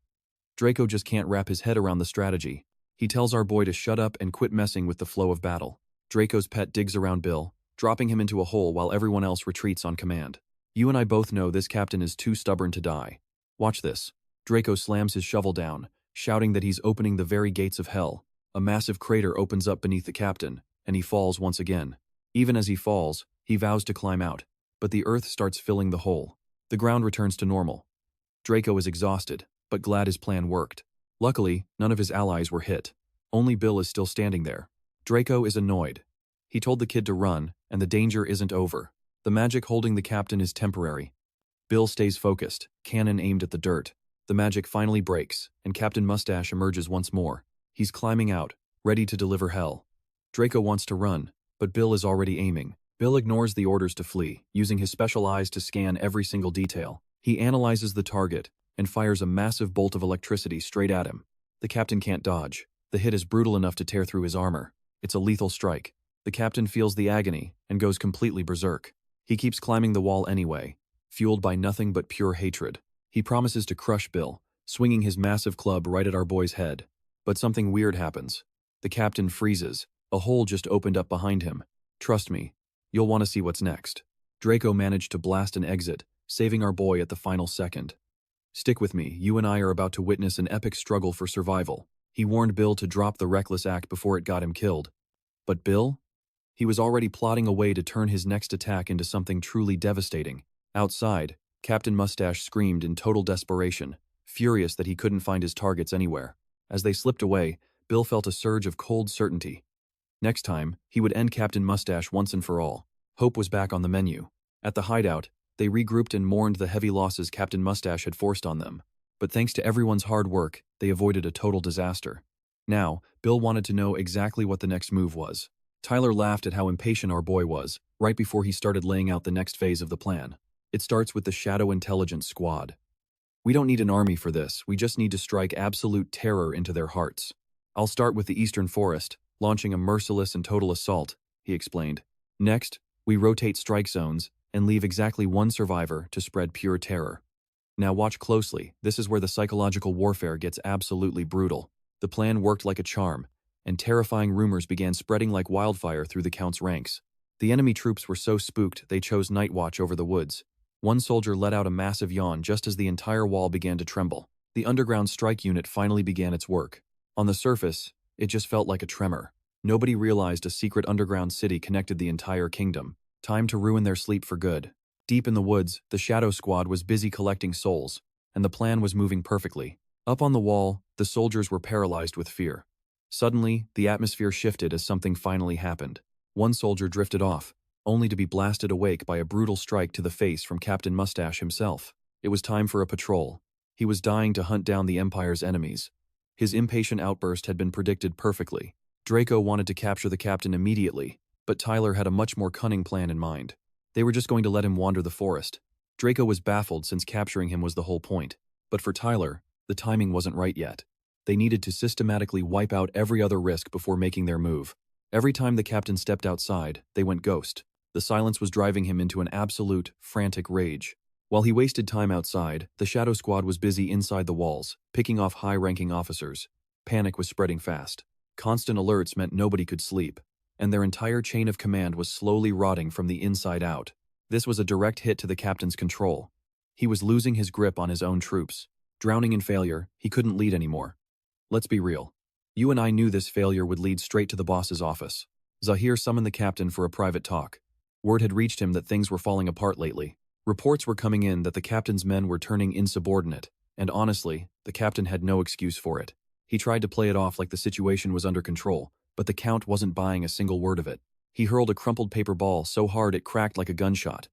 Draco just can't wrap his head around the strategy. He tells our boy to shut up and quit messing with the flow of battle. Draco's pet digs around Bill, dropping him into a hole while everyone else retreats on command. You and I both know this captain is too stubborn to die. Watch this. Draco slams his shovel down, shouting that he's opening the very gates of hell. A massive crater opens up beneath the captain, and he falls once again. Even as he falls, he vows to climb out, but the earth starts filling the hole. The ground returns to normal. Draco is exhausted, but glad his plan worked. Luckily, none of his allies were hit. Only Bill is still standing there. Draco is annoyed. He told the kid to run, and the danger isn't over. The magic holding the captain is temporary. Bill stays focused, cannon aimed at the dirt. The magic finally breaks, and Captain Mustache emerges once more. He's climbing out, ready to deliver hell. Draco wants to run, but Bill is already aiming. Bill ignores the orders to flee, using his special eyes to scan every single detail. He analyzes the target and fires a massive bolt of electricity straight at him. The captain can't dodge. The hit is brutal enough to tear through his armor. It's a lethal strike. The captain feels the agony and goes completely berserk. He keeps climbing the wall anyway, fueled by nothing but pure hatred. He promises to crush Bill, swinging his massive club right at our boy's head. But something weird happens. The captain freezes. A hole just opened up behind him. Trust me, you'll want to see what's next. Draco managed to blast an exit, saving our boy at the final second. Stick with me, you and I are about to witness an epic struggle for survival. He warned Bill to drop the reckless act before it got him killed. But Bill? He was already plotting a way to turn his next attack into something truly devastating. Outside, Captain Mustache screamed in total desperation, furious that he couldn't find his targets anywhere. As they slipped away, Bill felt a surge of cold certainty. Next time, he would end Captain Mustache once and for all. Hope was back on the menu. At the hideout, they regrouped and mourned the heavy losses Captain Mustache had forced on them. But thanks to everyone's hard work, they avoided a total disaster. Now, Bill wanted to know exactly what the next move was. Tyler laughed at how impatient our boy was, right before he started laying out the next phase of the plan. It starts with the Shadow Intelligence Squad. We don't need an army for this, we just need to strike absolute terror into their hearts. I'll start with the Eastern Forest, launching a merciless and total assault, he explained. Next, we rotate strike zones and leave exactly one survivor to spread pure terror. Now watch closely, this is where the psychological warfare gets absolutely brutal. The plan worked like a charm, and terrifying rumors began spreading like wildfire through the Count's ranks. The enemy troops were so spooked they chose night watch over the woods. One soldier let out a massive yawn just as the entire wall began to tremble. The underground strike unit finally began its work. On the surface, it just felt like a tremor. Nobody realized a secret underground city connected the entire kingdom. Time to ruin their sleep for good. Deep in the woods, the Shadow Squad was busy collecting souls, and the plan was moving perfectly. Up on the wall, the soldiers were paralyzed with fear. Suddenly, the atmosphere shifted as something finally happened. One soldier drifted off, only to be blasted awake by a brutal strike to the face from Captain Mustache himself. It was time for a patrol. He was dying to hunt down the Empire's enemies. His impatient outburst had been predicted perfectly. Draco wanted to capture the captain immediately, but Tyler had a much more cunning plan in mind. They were just going to let him wander the forest. Draco was baffled since capturing him was the whole point. But for Tyler, the timing wasn't right yet. They needed to systematically wipe out every other risk before making their move. Every time the captain stepped outside, they went ghost. The silence was driving him into an absolute, frantic rage. While he wasted time outside, the Shadow Squad was busy inside the walls, picking off high-ranking officers. Panic was spreading fast. Constant alerts meant nobody could sleep, and their entire chain of command was slowly rotting from the inside out. This was a direct hit to the captain's control. He was losing his grip on his own troops. Drowning in failure, he couldn't lead anymore. Let's be real. You and I knew this failure would lead straight to the boss's office. Zahir summoned the captain for a private talk. Word had reached him that things were falling apart lately. Reports were coming in that the captain's men were turning insubordinate, and honestly, the captain had no excuse for it. He tried to play it off like the situation was under control, but the Count wasn't buying a single word of it. He hurled a crumpled paper ball so hard it cracked like a gunshot.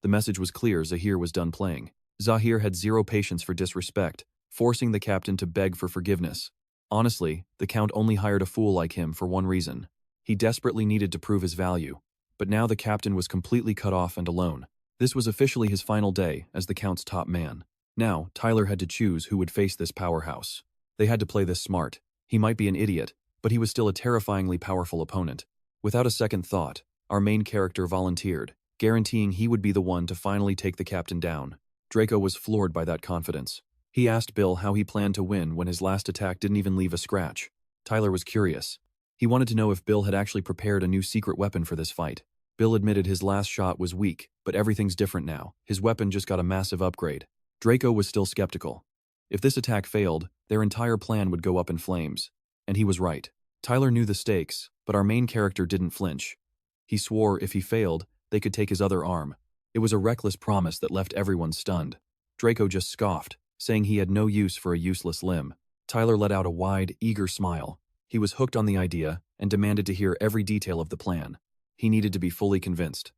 The message was clear: Zahir was done playing. Zahir had zero patience for disrespect, forcing the captain to beg for forgiveness. Honestly, the Count only hired a fool like him for one reason. He desperately needed to prove his value. But now the captain was completely cut off and alone. This was officially his final day as the Count's top man. Now, Tyler had to choose who would face this powerhouse. They had to play this smart. He might be an idiot, but he was still a terrifyingly powerful opponent. Without a second thought, our main character volunteered, guaranteeing he would be the one to finally take the captain down. Draco was floored by that confidence. He asked Bill how he planned to win when his last attack didn't even leave a scratch. Tyler was curious. He wanted to know if Bill had actually prepared a new secret weapon for this fight. Bill admitted his last shot was weak, but everything's different now. His weapon just got a massive upgrade. Draco was still skeptical. If this attack failed, their entire plan would go up in flames. And he was right. Tyler knew the stakes, but our main character didn't flinch. He swore if he failed, they could take his other arm. It was a reckless promise that left everyone stunned. Draco just scoffed, saying he had no use for a useless limb. Tyler let out a wide, eager smile. He was hooked on the idea and demanded to hear every detail of the plan. He needed to be fully convinced.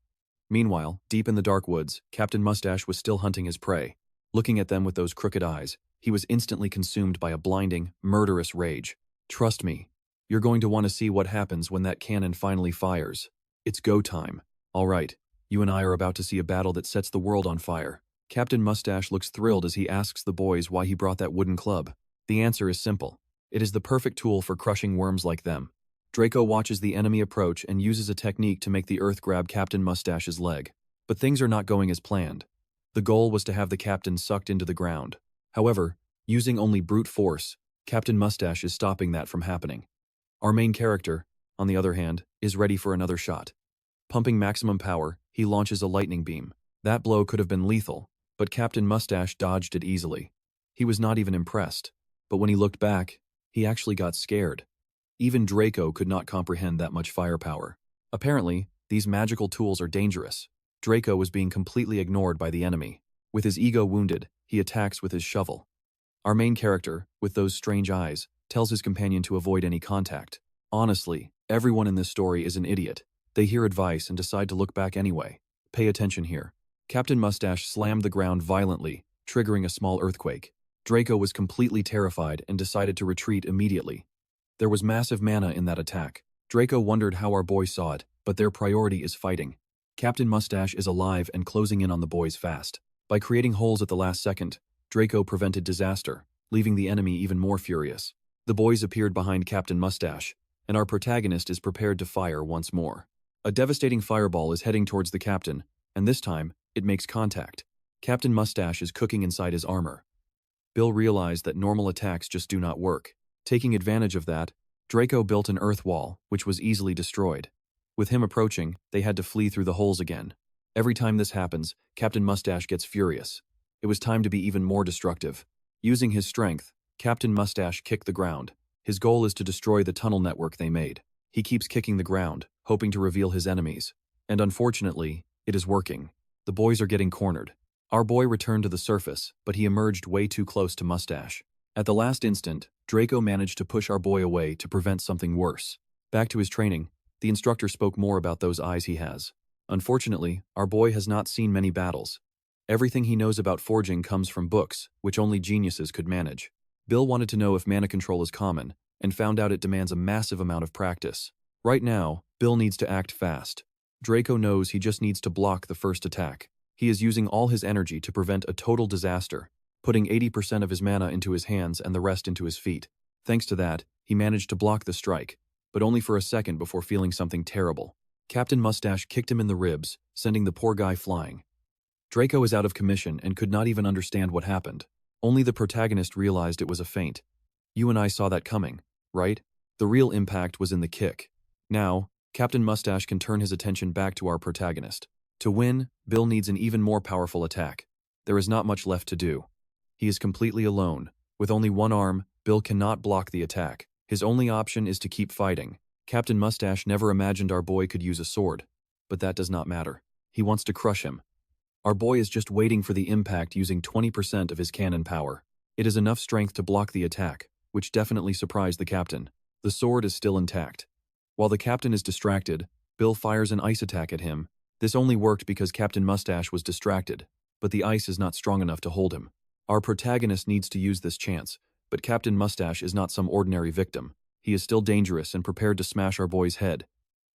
Meanwhile, deep in the dark woods, Captain Mustache was still hunting his prey. Looking at them with those crooked eyes, he was instantly consumed by a blinding, murderous rage. Trust me, you're going to want to see what happens when that cannon finally fires. It's go time. All right, you and I are about to see a battle that sets the world on fire. Captain Mustache looks thrilled as he asks the boys why he brought that wooden club. The answer is simple. It is the perfect tool for crushing worms like them. Draco watches the enemy approach and uses a technique to make the earth grab Captain Mustache's leg. But things are not going as planned. The goal was to have the captain sucked into the ground. However, Using only brute force, Captain Mustache is stopping that from happening. Our main character, on the other hand, is ready for another shot. Pumping maximum power, he launches a lightning beam. That blow could have been lethal, but Captain Mustache dodged it easily. He was not even impressed, but when he looked back, he actually got scared. Even Draco could not comprehend that much firepower. Apparently, these magical tools are dangerous. Draco was being completely ignored by the enemy. With his ego wounded, he attacks with his shovel. Our main character, with those strange eyes, tells his companion to avoid any contact. Honestly, everyone in this story is an idiot. They hear advice and decide to look back anyway. Pay attention here. Captain Mustache slammed the ground violently, triggering a small earthquake. Draco was completely terrified and decided to retreat immediately. There was massive mana in that attack. Draco wondered how our boy saw it, but their priority is fighting. Captain Mustache is alive and closing in on the boys fast. By creating holes at the last second, Draco prevented disaster, leaving the enemy even more furious. The boys appeared behind Captain Mustache, and our protagonist is prepared to fire once more. A devastating fireball is heading towards the captain, and this time, it makes contact. Captain Mustache is cooking inside his armor. Bill realized that normal attacks just do not work. Taking advantage of that, Draco built an earth wall, which was easily destroyed. With him approaching, they had to flee through the holes again. Every time this happens, Captain Mustache gets furious. It was time to be even more destructive. Using his strength, Captain Mustache kicked the ground. His goal is to destroy the tunnel network they made. He keeps kicking the ground, hoping to reveal his enemies. And unfortunately, it is working. The boys are getting cornered. Our boy returned to the surface, but he emerged way too close to Mustache. At the last instant, Draco managed to push our boy away to prevent something worse. Back to his training, the instructor spoke more about those eyes he has. Unfortunately, our boy has not seen many battles. Everything he knows about forging comes from books, which only geniuses could manage. Bill wanted to know if mana control is common, and found out it demands a massive amount of practice. Right now, Bill needs to act fast. Draco knows he just needs to block the first attack. He is using all his energy to prevent a total disaster, putting 80% of his mana into his hands and the rest into his feet. Thanks to that, he managed to block the strike, but only for a second before feeling something terrible. Captain Mustache kicked him in the ribs, sending the poor guy flying. Draco is out of commission and could not even understand what happened. Only the protagonist realized it was a feint. You and I saw that coming, right? The real impact was in the kick. Now, Captain Mustache can turn his attention back to our protagonist. To win, Bill needs an even more powerful attack. There is not much left to do. He is completely alone. With only one arm, Bill cannot block the attack. His only option is to keep fighting. Captain Mustache never imagined our boy could use a sword. But that does not matter. He wants to crush him. Our boy is just waiting for the impact using 20% of his cannon power. It is enough strength to block the attack, which definitely surprised the captain. The sword is still intact. While the captain is distracted, Bill fires an ice attack at him. This only worked because Captain Mustache was distracted, but the ice is not strong enough to hold him. Our protagonist needs to use this chance, but Captain Mustache is not some ordinary victim. He is still dangerous and prepared to smash our boy's head.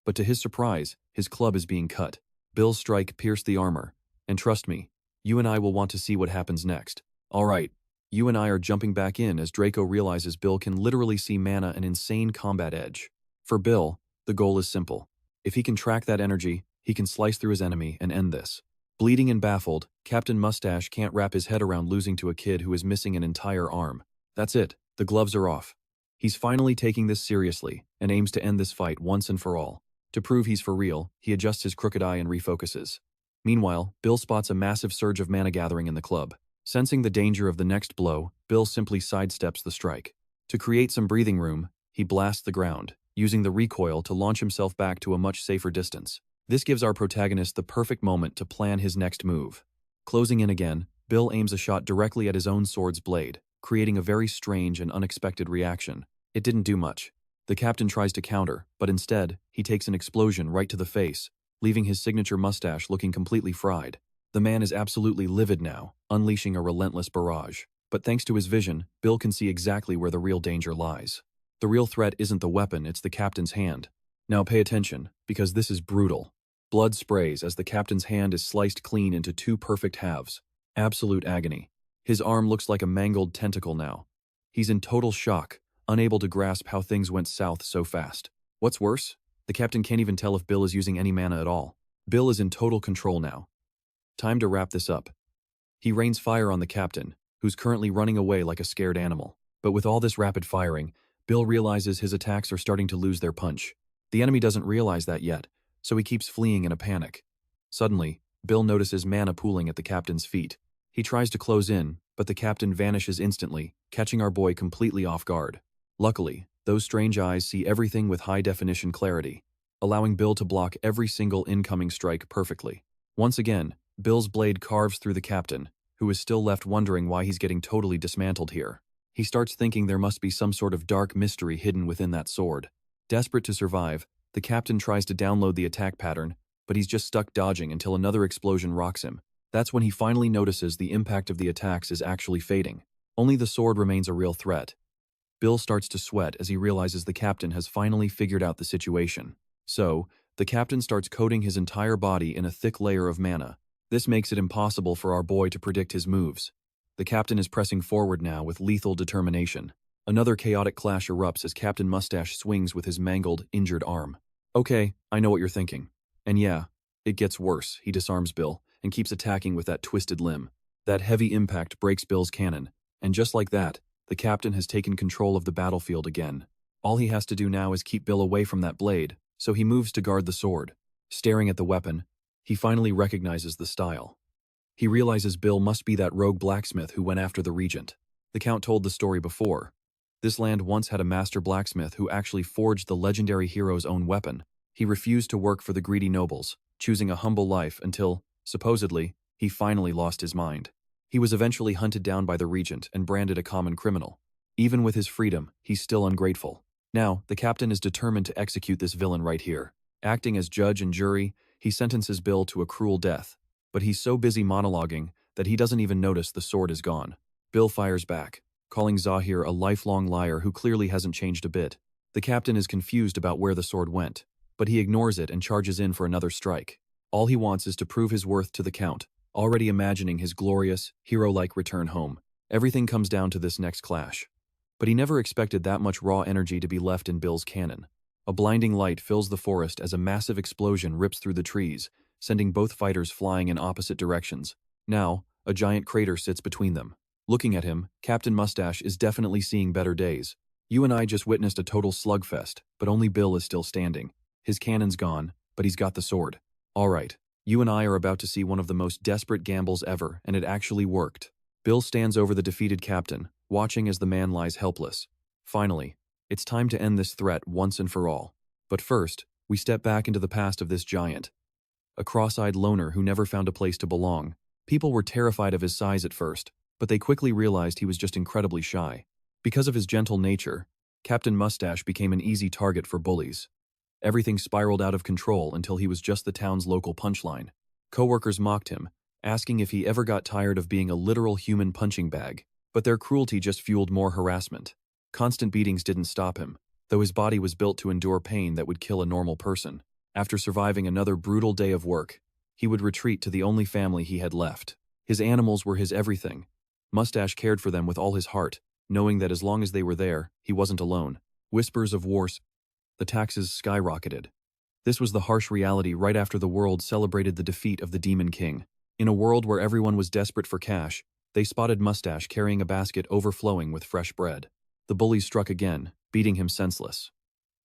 But to his surprise, his club is being cut. Bill's strike pierced the armor. And trust me, you and I will want to see what happens next. Alright, you and I are jumping back in as Draco realizes Bill can literally see mana an insane combat edge. For Bill, the goal is simple. If he can track that energy, he can slice through his enemy and end this. Bleeding and baffled, Captain Mustache can't wrap his head around losing to a kid who is missing an entire arm. That's it, the gloves are off. He's finally taking this seriously and aims to end this fight once and for all. To prove he's for real, he adjusts his crooked eye and refocuses. Meanwhile, Bill spots a massive surge of mana gathering in the club. Sensing the danger of the next blow, Bill simply sidesteps the strike. To create some breathing room, he blasts the ground, using the recoil to launch himself back to a much safer distance. This gives our protagonist the perfect moment to plan his next move. Closing in again, Bill aims a shot directly at his own sword's blade, creating a very strange and unexpected reaction. It didn't do much. The captain tries to counter, but instead, he takes an explosion right to the face, leaving his signature mustache looking completely fried. The man is absolutely livid now, unleashing a relentless barrage. But thanks to his vision, Bill can see exactly where the real danger lies. The real threat isn't the weapon, it's the captain's hand. Now pay attention, because this is brutal. Blood sprays as the captain's hand is sliced clean into two perfect halves. Absolute agony. His arm looks like a mangled tentacle now. He's in total shock, unable to grasp how things went south so fast. What's worse? The captain can't even tell if Bill is using any mana at all. Bill is in total control now. Time to wrap this up. He rains fire on the captain, who's currently running away like a scared animal. But with all this rapid firing, Bill realizes his attacks are starting to lose their punch. The enemy doesn't realize that yet, so he keeps fleeing in a panic. Suddenly, Bill notices mana pooling at the captain's feet. He tries to close in, but the captain vanishes instantly, catching our boy completely off guard. Luckily, those strange eyes see everything with high-definition clarity, allowing Bill to block every single incoming strike perfectly. Once again, Bill's blade carves through the captain, who is still left wondering why he's getting totally dismantled here. He starts thinking there must be some sort of dark mystery hidden within that sword. Desperate to survive, the captain tries to download the attack pattern, but he's just stuck dodging until another explosion rocks him. That's when he finally notices the impact of the attacks is actually fading. Only the sword remains a real threat. Bill starts to sweat as he realizes the captain has finally figured out the situation. So, the captain starts coating his entire body in a thick layer of mana. This makes it impossible for our boy to predict his moves. The captain is pressing forward now with lethal determination. Another chaotic clash erupts as Captain Mustache swings with his mangled, injured arm. Okay, I know what you're thinking. And yeah, it gets worse. He disarms Bill and keeps attacking with that twisted limb. That heavy impact breaks Bill's cannon, and just like that, the captain has taken control of the battlefield again. All he has to do now is keep Bill away from that blade, so he moves to guard the sword. Staring at the weapon, he finally recognizes the style. He realizes Bill must be that rogue blacksmith who went after the regent. The Count told the story before. This land once had a master blacksmith who actually forged the legendary hero's own weapon. He refused to work for the greedy nobles, choosing a humble life until, supposedly, he finally lost his mind. He was eventually hunted down by the regent and branded a common criminal. Even with his freedom, he's still ungrateful. Now, the captain is determined to execute this villain right here. Acting as judge and jury, he sentences Bill to a cruel death. But he's so busy monologuing that he doesn't even notice the sword is gone. Bill fires back, calling Zahir a lifelong liar who clearly hasn't changed a bit. The captain is confused about where the sword went, but he ignores it and charges in for another strike. All he wants is to prove his worth to the Count, already imagining his glorious, hero-like return home. Everything comes down to this next clash. But he never expected that much raw energy to be left in Bill's cannon. A blinding light fills the forest as a massive explosion rips through the trees, sending both fighters flying in opposite directions. Now, a giant crater sits between them. Looking at him, Captain Mustache is definitely seeing better days. You and I just witnessed a total slugfest, but only Bill is still standing. His cannon's gone, but he's got the sword. Alright, you and I are about to see one of the most desperate gambles ever, and it actually worked. Bill stands over the defeated captain, watching as the man lies helpless. Finally, it's time to end this threat once and for all. But first, we step back into the past of this giant. A cross-eyed loner who never found a place to belong. People were terrified of his size at first, but they quickly realized he was just incredibly shy. Because of his gentle nature, Captain Mustache became an easy target for bullies. Everything spiraled out of control until he was just the town's local punchline. Coworkers mocked him, asking if he ever got tired of being a literal human punching bag, but their cruelty just fueled more harassment. Constant beatings didn't stop him, though his body was built to endure pain that would kill a normal person. After surviving another brutal day of work, he would retreat to the only family he had left. His animals were his everything. Mustache cared for them with all his heart, knowing that as long as they were there, he wasn't alone. Whispers of wars. The taxes skyrocketed. This was the harsh reality right after the world celebrated the defeat of the Demon King. In a world where everyone was desperate for cash, they spotted Mustache carrying a basket overflowing with fresh bread. The bullies struck again, beating him senseless.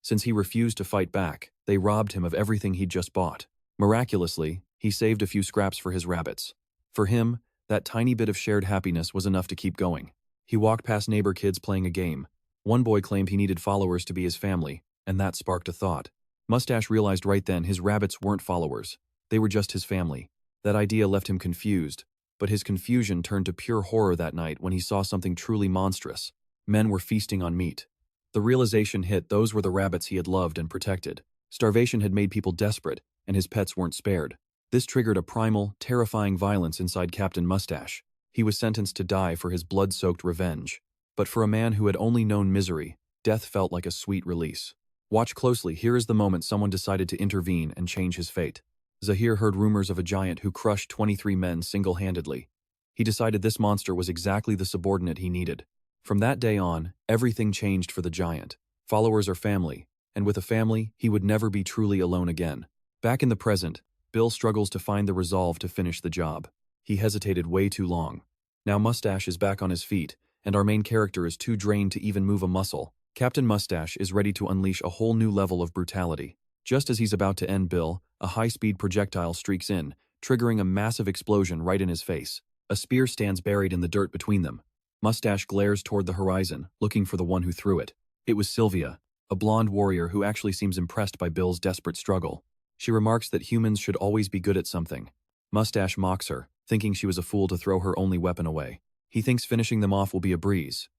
Since he refused to fight back, they robbed him of everything he'd just bought. Miraculously, he saved a few scraps for his rabbits. For him, that tiny bit of shared happiness was enough to keep going. He walked past neighbor kids playing a game. One boy claimed he needed followers to be his family, and that sparked a thought. Mustache realized right then his rabbits weren't followers. They were just his family. That idea left him confused, but his confusion turned to pure horror that night when he saw something truly monstrous. Men were feasting on meat. The realization hit those were the rabbits he had loved and protected. Starvation had made people desperate, and his pets weren't spared. This triggered a primal, terrifying violence inside Captain Mustache. He was sentenced to die for his blood-soaked revenge. But for a man who had only known misery, death felt like a sweet release. Watch closely, here is the moment someone decided to intervene and change his fate. Zahir heard rumors of a giant who crushed 23 men single-handedly. He decided this monster was exactly the subordinate he needed. From that day on, everything changed for the giant. Followers are family, and with a family, he would never be truly alone again. Back in the present, Bill struggles to find the resolve to finish the job. He hesitated way too long. Now Mustache is back on his feet, and our main character is too drained to even move a muscle. Captain Mustache is ready to unleash a whole new level of brutality. Just as he's about to end Bill, a high-speed projectile streaks in, triggering a massive explosion right in his face. A spear stands buried in the dirt between them. Mustache glares toward the horizon, looking for the one who threw it. It was Sylvia, a blonde warrior who actually seems impressed by Bill's desperate struggle. She remarks that humans should always be good at something. Mustache mocks her, thinking she was a fool to throw her only weapon away. He thinks finishing them off will be a breeze.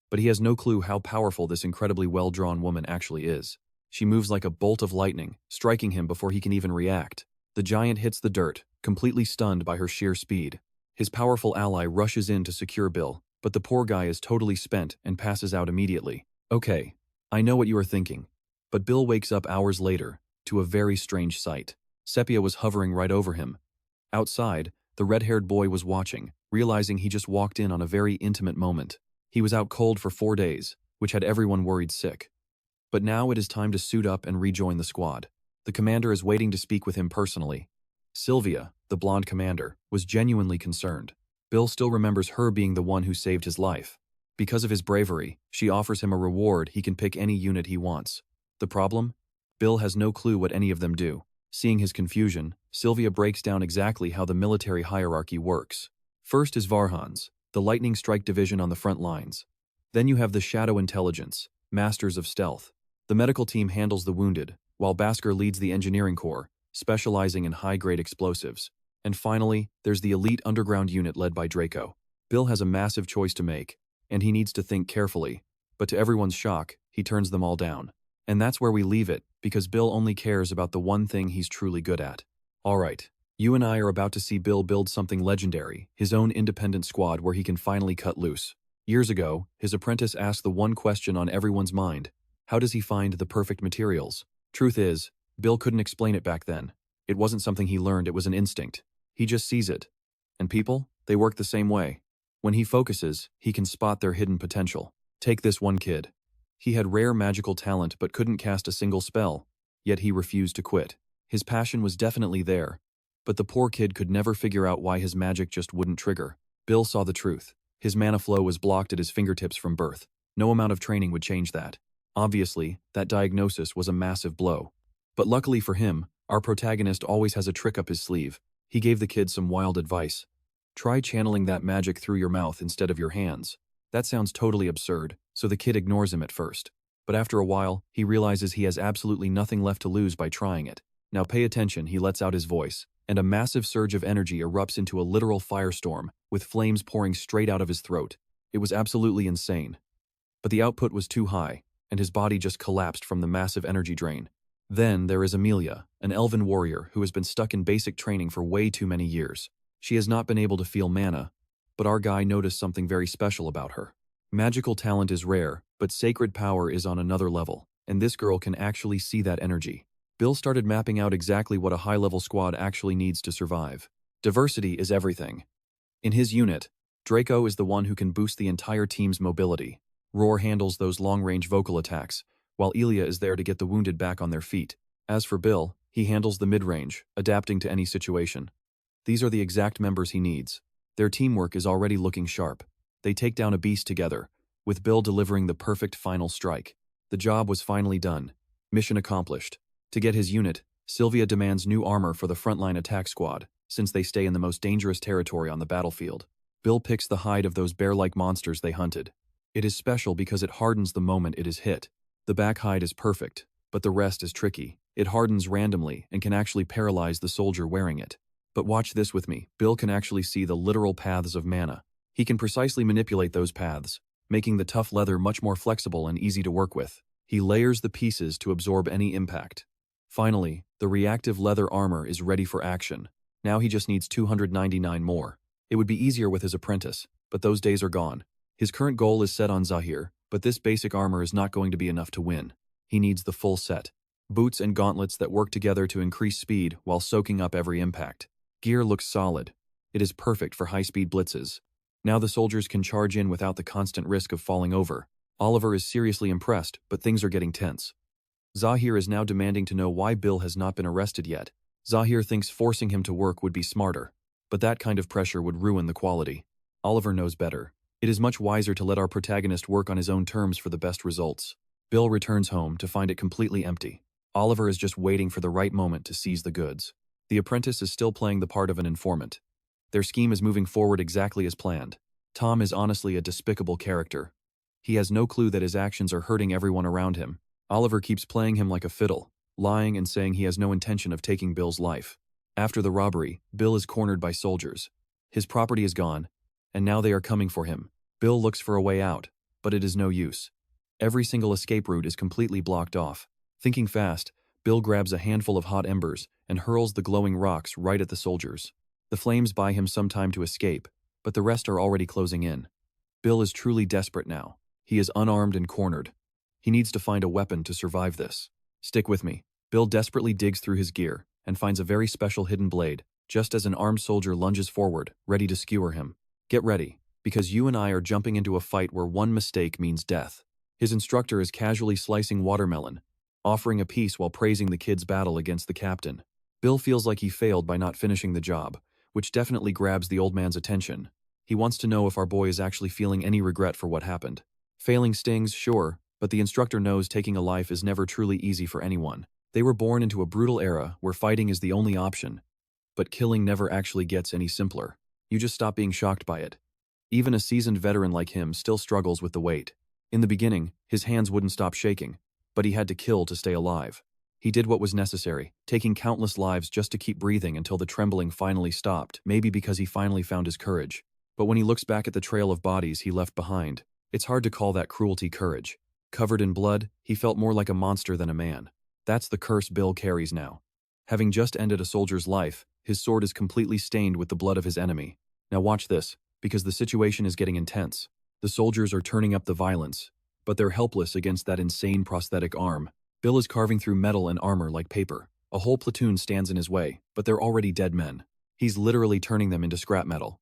But he has no clue how powerful this incredibly well-drawn woman actually is. She moves like a bolt of lightning, striking him before he can even react. The giant hits the dirt, completely stunned by her sheer speed. His powerful ally rushes in to secure Bill, but the poor guy is totally spent and passes out immediately. Okay, I know what you are thinking. But Bill wakes up hours later, to a very strange sight. Sepia was hovering right over him. Outside, the red-haired boy was watching, realizing he just walked in on a very intimate moment. He was out cold for 4 days, which had everyone worried sick. But now it is time to suit up and rejoin the squad. The commander is waiting to speak with him personally. Sylvia, the blonde commander, was genuinely concerned. Bill still remembers her being the one who saved his life. Because of his bravery, she offers him a reward. He can pick any unit he wants. The problem? Bill has no clue what any of them do. Seeing his confusion, Sylvia breaks down exactly how the military hierarchy works. First is Varhans, the lightning strike division on the front lines. Then you have the Shadow Intelligence, masters of stealth. The medical team handles the wounded, while Basker leads the engineering corps, specializing in high-grade explosives. And finally, there's the elite underground unit led by Draco. Bill has a massive choice to make, and he needs to think carefully. But to everyone's shock, he turns them all down. And that's where we leave it, because Bill only cares about the one thing he's truly good at. Alright, you and I are about to see Bill build something legendary, his own independent squad where he can finally cut loose. Years ago, his apprentice asked the one question on everyone's mind: how does he find the perfect materials? Truth is, Bill couldn't explain it back then. It wasn't something he learned, it was an instinct. He just sees it. And people, they work the same way. When he focuses, he can spot their hidden potential. Take this one kid. He had rare magical talent but couldn't cast a single spell, yet he refused to quit. His passion was definitely there, but the poor kid could never figure out why his magic just wouldn't trigger. Bill saw the truth. His mana flow was blocked at his fingertips from birth. No amount of training would change that. Obviously, that diagnosis was a massive blow. But luckily for him, our protagonist always has a trick up his sleeve. He gave the kid some wild advice. Try channeling that magic through your mouth instead of your hands. That sounds totally absurd, so the kid ignores him at first. But after a while, he realizes he has absolutely nothing left to lose by trying it. Now pay attention, he lets out his voice, and a massive surge of energy erupts into a literal firestorm, with flames pouring straight out of his throat. It was absolutely insane. But the output was too high, and his body just collapsed from the massive energy drain. Then there is Amelia, an elven warrior who has been stuck in basic training for way too many years. She has not been able to feel mana, but our guy noticed something very special about her. Magical talent is rare, but sacred power is on another level, and this girl can actually see that energy. Bill started mapping out exactly what a high-level squad actually needs to survive. Diversity is everything. In his unit, Draco is the one who can boost the entire team's mobility. Roar handles those long-range vocal attacks, while Elia is there to get the wounded back on their feet. As for Bill, he handles the mid-range, adapting to any situation. These are the exact members he needs. Their teamwork is already looking sharp. They take down a beast together, with Bill delivering the perfect final strike. The job was finally done. Mission accomplished. To get his unit, Sylvia demands new armor for the frontline attack squad, since they stay in the most dangerous territory on the battlefield. Bill picks the hide of those bear-like monsters they hunted. It is special because it hardens the moment it is hit. The back hide is perfect, but the rest is tricky. It hardens randomly and can actually paralyze the soldier wearing it. But watch this with me. Bill can actually see the literal paths of mana. He can precisely manipulate those paths, making the tough leather much more flexible and easy to work with. He layers the pieces to absorb any impact. Finally, the reactive leather armor is ready for action. Now he just needs 299 more. It would be easier with his apprentice, but those days are gone. His current goal is set on Zahir, but this basic armor is not going to be enough to win. He needs the full set. Boots and gauntlets that work together to increase speed while soaking up every impact. Gear looks solid. It is perfect for high-speed blitzes. Now the soldiers can charge in without the constant risk of falling over. Oliver is seriously impressed, but things are getting tense. Zahir is now demanding to know why Bill has not been arrested yet. Zahir thinks forcing him to work would be smarter, but that kind of pressure would ruin the quality. Oliver knows better. It is much wiser to let our protagonist work on his own terms for the best results. Bill returns home to find it completely empty. Oliver is just waiting for the right moment to seize the goods. The apprentice is still playing the part of an informant. Their scheme is moving forward exactly as planned. Tom is honestly a despicable character. He has no clue that his actions are hurting everyone around him. Oliver keeps playing him like a fiddle, lying and saying he has no intention of taking Bill's life. After the robbery, Bill is cornered by soldiers. His property is gone, and now they are coming for him. Bill looks for a way out, but it is no use. Every single escape route is completely blocked off. Thinking fast, Bill grabs a handful of hot embers and hurls the glowing rocks right at the soldiers. The flames buy him some time to escape, but the rest are already closing in. Bill is truly desperate now. He is unarmed and cornered. He needs to find a weapon to survive this. Stick with me. Bill desperately digs through his gear and finds a very special hidden blade, just as an armed soldier lunges forward, ready to skewer him. Get ready, because you and I are jumping into a fight where one mistake means death. His instructor is casually slicing watermelon, offering a piece while praising the kid's battle against the captain. Bill feels like he failed by not finishing the job, which definitely grabs the old man's attention. He wants to know if our boy is actually feeling any regret for what happened. Failing stings, sure, but the instructor knows taking a life is never truly easy for anyone. They were born into a brutal era where fighting is the only option, but killing never actually gets any simpler. You just stop being shocked by it. Even a seasoned veteran like him still struggles with the weight. In the beginning, his hands wouldn't stop shaking, but he had to kill to stay alive. He did what was necessary, taking countless lives just to keep breathing until the trembling finally stopped, maybe because he finally found his courage. But when he looks back at the trail of bodies he left behind, it's hard to call that cruelty courage. Covered in blood, he felt more like a monster than a man. That's the curse Bill carries now. Having just ended a soldier's life, his sword is completely stained with the blood of his enemy. Now watch this, because the situation is getting intense. The soldiers are turning up the violence, but they're helpless against that insane prosthetic arm. Bill is carving through metal and armor like paper. A whole platoon stands in his way, but they're already dead men. He's literally turning them into scrap metal.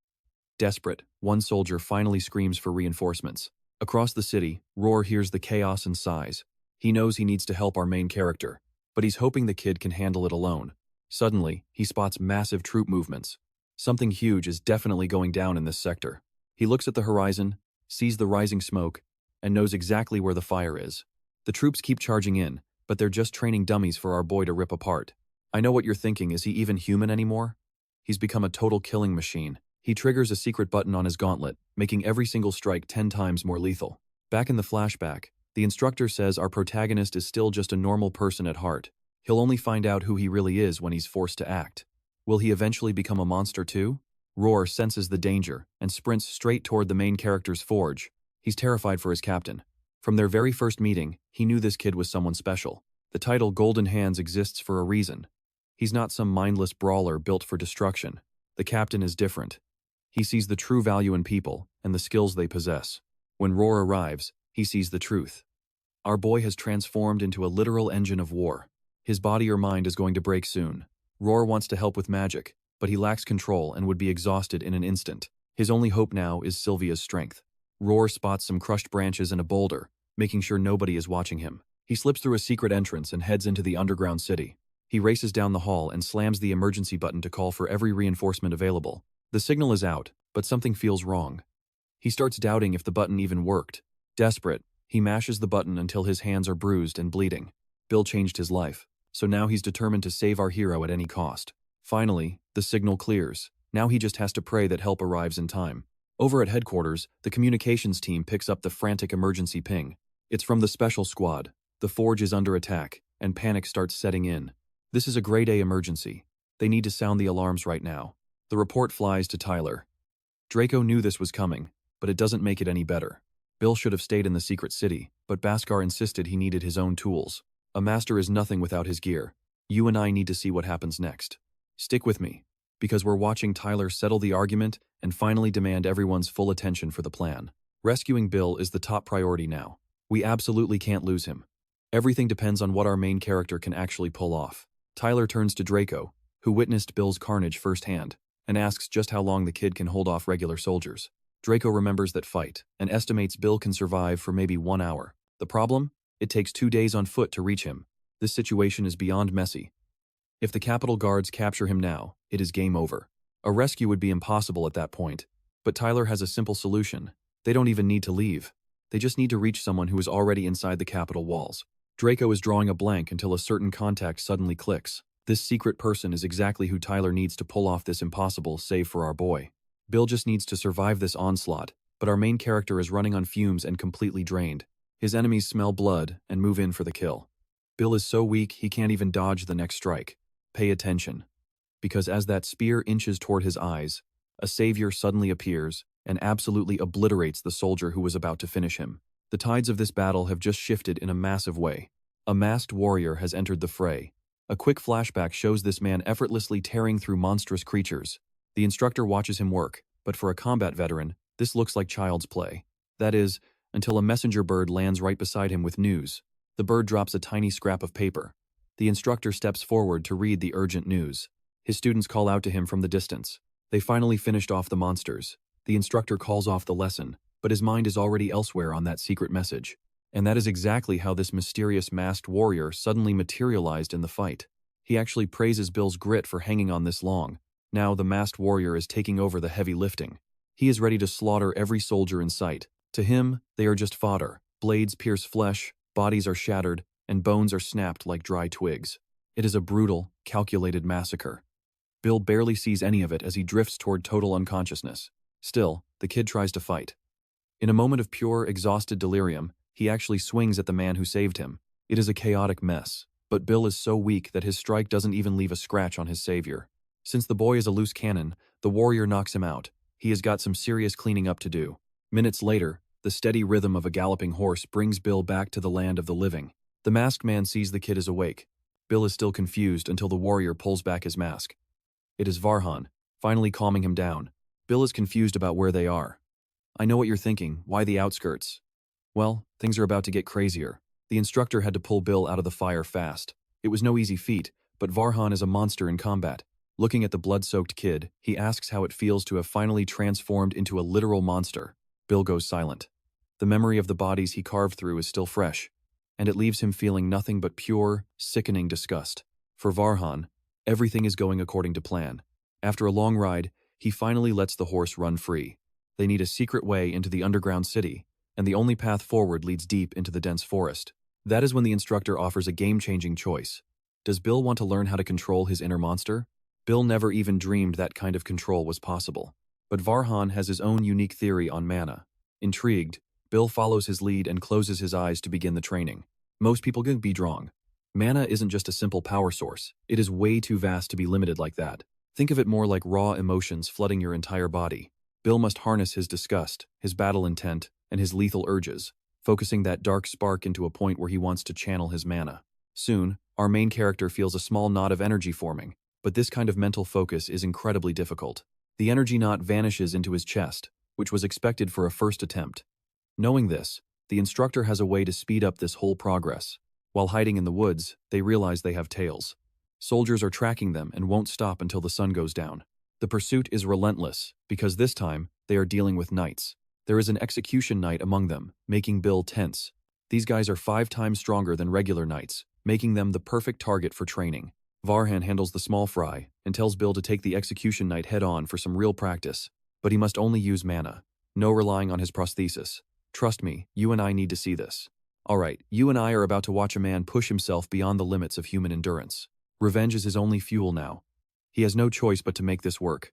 Desperate, one soldier finally screams for reinforcements. Across the city, Roar hears the chaos and sighs. He knows he needs to help our main character, but he's hoping the kid can handle it alone. Suddenly, he spots massive troop movements. Something huge is definitely going down in this sector. He looks at the horizon, sees the rising smoke, and knows exactly where the fire is. The troops keep charging in, but they're just training dummies for our boy to rip apart. I know what you're thinking, is he even human anymore? He's become a total killing machine. He triggers a secret button on his gauntlet, making every single strike 10 times more lethal. Back in the flashback, the instructor says our protagonist is still just a normal person at heart. He'll only find out who he really is when he's forced to act. Will he eventually become a monster too? Roar senses the danger and sprints straight toward the main character's forge. He's terrified for his captain. From their very first meeting, he knew this kid was someone special. The title Golden Hands exists for a reason. He's not some mindless brawler built for destruction. The captain is different. He sees the true value in people and the skills they possess. When Roar arrives, he sees the truth. Our boy has transformed into a literal engine of war. His body or mind is going to break soon. Roar wants to help with magic, but he lacks control and would be exhausted in an instant. His only hope now is Sylvia's strength. Roar spots some crushed branches and a boulder, making sure nobody is watching him. He slips through a secret entrance and heads into the underground city. He races down the hall and slams the emergency button to call for every reinforcement available. The signal is out, but something feels wrong. He starts doubting if the button even worked. Desperate, he mashes the button until his hands are bruised and bleeding. Bill changed his life, so now he's determined to save our hero at any cost. Finally, the signal clears. Now he just has to pray that help arrives in time. Over at headquarters, the communications team picks up the frantic emergency ping. It's from the special squad. The forge is under attack, and panic starts setting in. This is a grade A emergency. They need to sound the alarms right now. The report flies to Tyler. Draco knew this was coming, but it doesn't make it any better. Bill should have stayed in the secret city, but Bhaskar insisted he needed his own tools. A master is nothing without his gear. You and I need to see what happens next. Stick with me, because we're watching Tyler settle the argument and finally demand everyone's full attention for the plan. Rescuing Bill is the top priority now. We absolutely can't lose him. Everything depends on what our main character can actually pull off. Tyler turns to Draco, who witnessed Bill's carnage firsthand, and asks just how long the kid can hold off regular soldiers. Draco remembers that fight and estimates Bill can survive for maybe 1 hour. The problem? It takes 2 days on foot to reach him. This situation is beyond messy. If the Capitol guards capture him now, it is game over. A rescue would be impossible at that point, But Tyler has a simple solution. They don't even need to leave. They just need to reach someone who is already inside the Capitol walls. Draco is drawing a blank until a certain contact suddenly clicks. This secret person is exactly who Tyler needs to pull off this impossible save for our boy. Bill just needs to survive this onslaught, but our main character is running on fumes and completely drained. His enemies smell blood and move in for the kill. Bill is so weak he can't even dodge the next strike. Pay attention. Because as that spear inches toward his eyes, a savior suddenly appears and absolutely obliterates the soldier who was about to finish him. The tides of this battle have just shifted in a massive way. A masked warrior has entered the fray. A quick flashback shows this man effortlessly tearing through monstrous creatures. The instructor watches him work, but for a combat veteran, this looks like child's play. That is, until a messenger bird lands right beside him with news. The bird drops a tiny scrap of paper. The instructor steps forward to read the urgent news. His students call out to him from the distance. They finally finished off the monsters. The instructor calls off the lesson, but his mind is already elsewhere on that secret message. And that is exactly how this mysterious masked warrior suddenly materialized in the fight. He actually praises Bill's grit for hanging on this long. Now the masked warrior is taking over the heavy lifting. He is ready to slaughter every soldier in sight. To him, they are just fodder. Blades pierce flesh, bodies are shattered, and bones are snapped like dry twigs. It is a brutal, calculated massacre. Bill barely sees any of it as he drifts toward total unconsciousness. Still, the kid tries to fight. In a moment of pure, exhausted delirium, he actually swings at the man who saved him. It is a chaotic mess, but Bill is so weak that his strike doesn't even leave a scratch on his savior. Since the boy is a loose cannon, the warrior knocks him out. He has got some serious cleaning up to do. Minutes later, the steady rhythm of a galloping horse brings Bill back to the land of the living. The masked man sees the kid is awake. Bill is still confused until the warrior pulls back his mask. It is Varhan, finally calming him down. Bill is confused about where they are. I know what you're thinking, why the outskirts? Well, things are about to get crazier. The instructor had to pull Bill out of the fire fast. It was no easy feat, but Varhan is a monster in combat. Looking at the blood-soaked kid, he asks how it feels to have finally transformed into a literal monster. Bill goes silent. The memory of the bodies he carved through is still fresh, and it leaves him feeling nothing but pure, sickening disgust. For Varhan, everything is going according to plan. After a long ride, he finally lets the horse run free. They need a secret way into the underground city, and the only path forward leads deep into the dense forest. That is when the instructor offers a game-changing choice. Does Bill want to learn how to control his inner monster? Bill never even dreamed that kind of control was possible. But Varhan has his own unique theory on mana. Intrigued, Bill follows his lead and closes his eyes to begin the training. Most people can be wrong. Mana isn't just a simple power source. It is way too vast to be limited like that. Think of it more like raw emotions flooding your entire body. Bill must harness his disgust, his battle intent, and his lethal urges, focusing that dark spark into a point where he wants to channel his mana. Soon, our main character feels a small knot of energy forming, but this kind of mental focus is incredibly difficult. The energy knot vanishes into his chest, which was expected for a first attempt. Knowing this, the instructor has a way to speed up this whole progress. While hiding in the woods, they realize they have tails. Soldiers are tracking them and won't stop until the sun goes down. The pursuit is relentless, because this time, they are dealing with knights. There is an execution knight among them, making Bill tense. These guys are 5 times stronger than regular knights, making them the perfect target for training. Varhan handles the small fry and tells Bill to take the execution knight head-on for some real practice, but he must only use mana. No relying on his prosthesis. Trust me, you and I need to see this. Alright, you and I are about to watch a man push himself beyond the limits of human endurance. Revenge is his only fuel now. He has no choice but to make this work.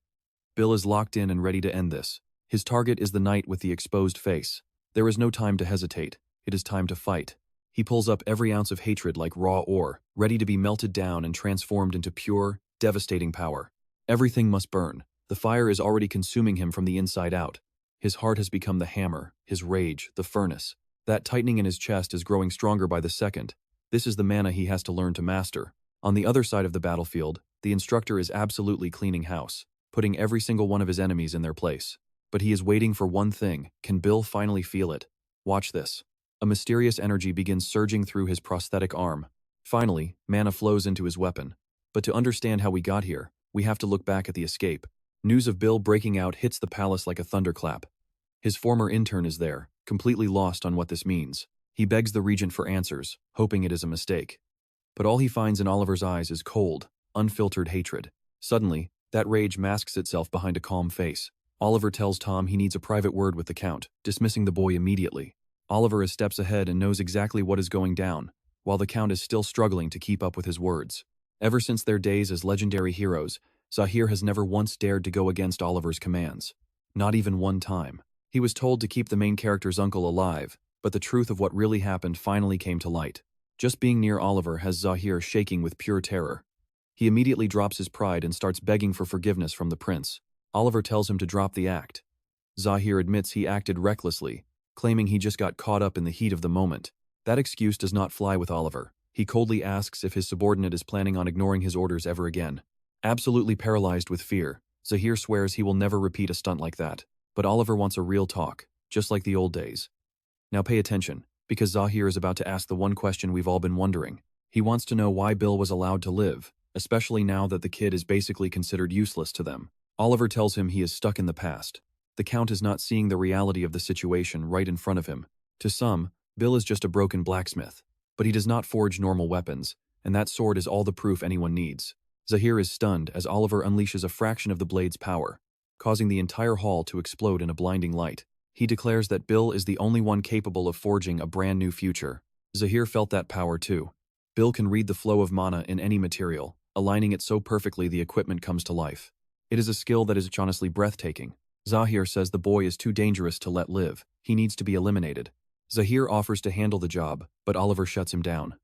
Bill is locked in and ready to end this. His target is the knight with the exposed face. There is no time to hesitate. It is time to fight. He pulls up every ounce of hatred like raw ore, ready to be melted down and transformed into pure, devastating power. Everything must burn. The fire is already consuming him from the inside out. His heart has become the hammer, his rage, the furnace. That tightening in his chest is growing stronger by the second. This is the mana he has to learn to master. On the other side of the battlefield, the instructor is absolutely cleaning house, putting every single one of his enemies in their place. But he is waiting for one thing. Can Bill finally feel it? Watch this. A mysterious energy begins surging through his prosthetic arm. Finally, mana flows into his weapon. But to understand how we got here, we have to look back at the escape. News of Bill breaking out hits the palace like a thunderclap. His former intern is there, completely lost on what this means. He begs the regent for answers, hoping it is a mistake. But all he finds in Oliver's eyes is cold, unfiltered hatred. Suddenly, that rage masks itself behind a calm face. Oliver tells Tom he needs a private word with the Count, dismissing the boy immediately. Oliver is steps ahead and knows exactly what is going down, while the Count is still struggling to keep up with his words. Ever since their days as legendary heroes, Zahir has never once dared to go against Oliver's commands. Not even one time. He was told to keep the main character's uncle alive, but the truth of what really happened finally came to light. Just being near Oliver has Zahir shaking with pure terror. He immediately drops his pride and starts begging for forgiveness from the prince. Oliver tells him to drop the act. Zahir admits he acted recklessly, claiming he just got caught up in the heat of the moment. That excuse does not fly with Oliver. He coldly asks if his subordinate is planning on ignoring his orders ever again. Absolutely paralyzed with fear, Zahir swears he will never repeat a stunt like that. But Oliver wants a real talk, just like the old days. Now pay attention, because Zahir is about to ask the one question we've all been wondering. He wants to know why Bill was allowed to live, especially now that the kid is basically considered useless to them. Oliver tells him he is stuck in the past. The Count is not seeing the reality of the situation right in front of him. To some, Bill is just a broken blacksmith. But he does not forge normal weapons, and that sword is all the proof anyone needs. Zahir is stunned as Oliver unleashes a fraction of the blade's power, causing the entire hall to explode in a blinding light. He declares that Bill is the only one capable of forging a brand new future. Zahir felt that power too. Bill can read the flow of mana in any material, aligning it so perfectly the equipment comes to life. It is a skill that is honestly breathtaking. Zahir says the boy is too dangerous to let live. He needs to be eliminated. Zahir offers to handle the job, but Oliver shuts him down.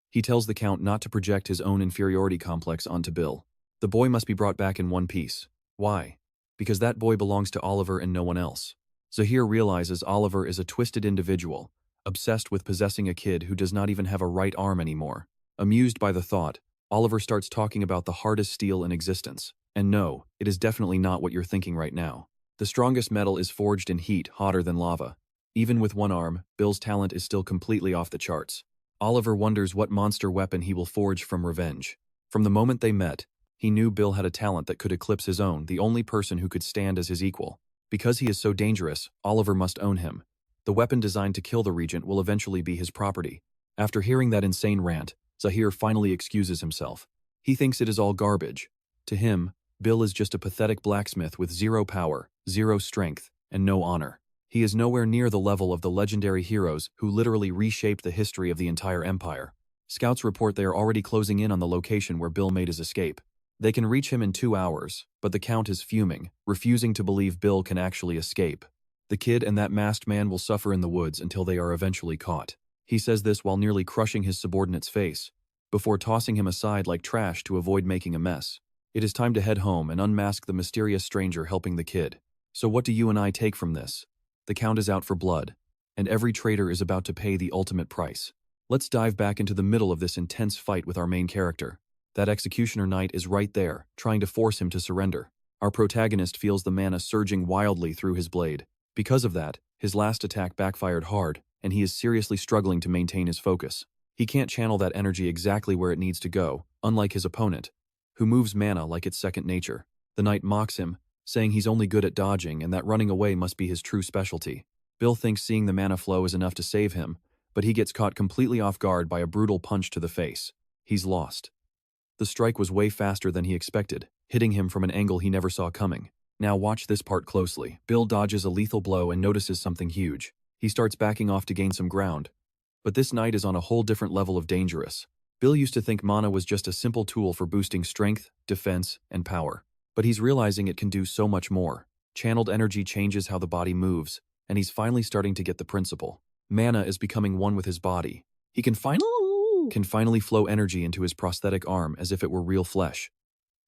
He tells the Count not to project his own inferiority complex onto Bill. The boy must be brought back in one piece. Why? Because that boy belongs to Oliver and no one else. Zahir realizes Oliver is a twisted individual, obsessed with possessing a kid who does not even have a right arm anymore. Amused by the thought, Oliver starts talking about the hardest steel in existence. And no, it is definitely not what you're thinking right now. The strongest metal is forged in heat hotter than lava. Even with one arm, Bill's talent is still completely off the charts. Oliver wonders what monster weapon he will forge from revenge. From the moment they met, he knew Bill had a talent that could eclipse his own, the only person who could stand as his equal. Because he is so dangerous, Oliver must own him. The weapon designed to kill the regent will eventually be his property. After hearing that insane rant, Zahir finally excuses himself. He thinks it is all garbage. To him, Bill is just a pathetic blacksmith with zero power, zero strength, and no honor. He is nowhere near the level of the legendary heroes who literally reshaped the history of the entire empire. Scouts report they are already closing in on the location where Bill made his escape. They can reach him in 2 hours, but the Count is fuming, refusing to believe Bill can actually escape. The kid and that masked man will suffer in the woods until they are eventually caught. He says this while nearly crushing his subordinate's face, before tossing him aside like trash to avoid making a mess. It is time to head home and unmask the mysterious stranger helping the kid. So what do you and I take from this? The Count is out for blood, and every traitor is about to pay the ultimate price. Let's dive back into the middle of this intense fight with our main character. That executioner knight is right there, trying to force him to surrender. Our protagonist feels the mana surging wildly through his blade. Because of that, his last attack backfired hard, and he is seriously struggling to maintain his focus. He can't channel that energy exactly where it needs to go, unlike his opponent, who moves mana like it's second nature. The knight mocks him, saying he's only good at dodging and that running away must be his true specialty. Bill thinks seeing the mana flow is enough to save him, but he gets caught completely off guard by a brutal punch to the face. He's lost. The strike was way faster than he expected, hitting him from an angle he never saw coming. Now watch this part closely. Bill dodges a lethal blow and notices something huge. He starts backing off to gain some ground. But this knight is on a whole different level of dangerous. Bill used to think mana was just a simple tool for boosting strength, defense, and power. But he's realizing it can do so much more. Channeled energy changes how the body moves, and he's finally starting to get the principle. Mana is becoming one with his body. He can finally flow energy into his prosthetic arm as if it were real flesh.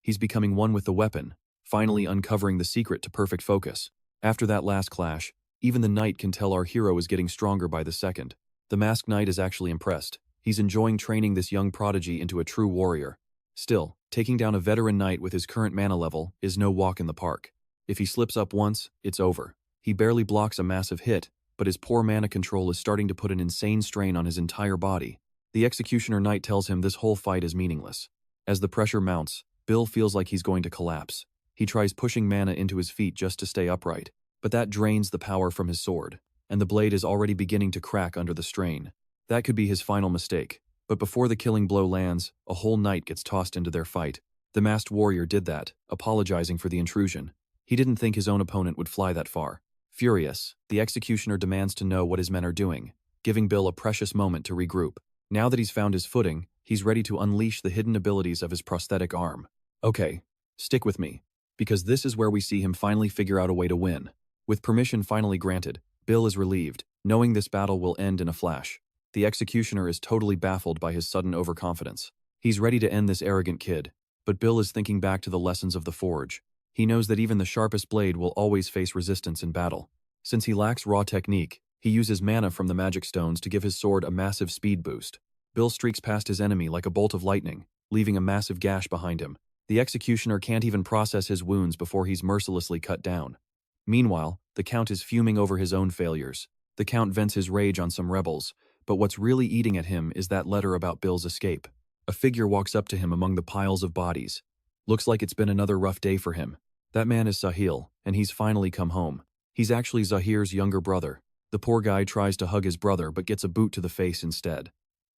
He's becoming one with the weapon, finally uncovering the secret to perfect focus. After that last clash, even the knight can tell our hero is getting stronger by the second. The masked knight is actually impressed. He's enjoying training this young prodigy into a true warrior. Still, taking down a veteran knight with his current mana level is no walk in the park. If he slips up once, it's over. He barely blocks a massive hit, but his poor mana control is starting to put an insane strain on his entire body. The executioner knight tells him this whole fight is meaningless. As the pressure mounts, Bill feels like he's going to collapse. He tries pushing mana into his feet just to stay upright, but that drains the power from his sword, and the blade is already beginning to crack under the strain. That could be his final mistake. But before the killing blow lands, a whole knight gets tossed into their fight. The masked warrior did that, apologizing for the intrusion. He didn't think his own opponent would fly that far. Furious, the executioner demands to know what his men are doing, giving Bill a precious moment to regroup. Now that he's found his footing, he's ready to unleash the hidden abilities of his prosthetic arm. Okay, stick with me, because this is where we see him finally figure out a way to win. With permission finally granted, Bill is relieved, knowing this battle will end in a flash. The executioner is totally baffled by his sudden overconfidence. He's ready to end this arrogant kid, but Bill is thinking back to the lessons of the forge. He knows that even the sharpest blade will always face resistance in battle. Since he lacks raw technique, he uses mana from the magic stones to give his sword a massive speed boost. Bill streaks past his enemy like a bolt of lightning, leaving a massive gash behind him. The executioner can't even process his wounds before he's mercilessly cut down. Meanwhile, the Count is fuming over his own failures. The Count vents his rage on some rebels, but what's really eating at him is that letter about Bill's escape. A figure walks up to him among the piles of bodies. Looks like it's been another rough day for him. That man is Sahil, and he's finally come home. He's actually Zahir's younger brother. The poor guy tries to hug his brother but gets a boot to the face instead.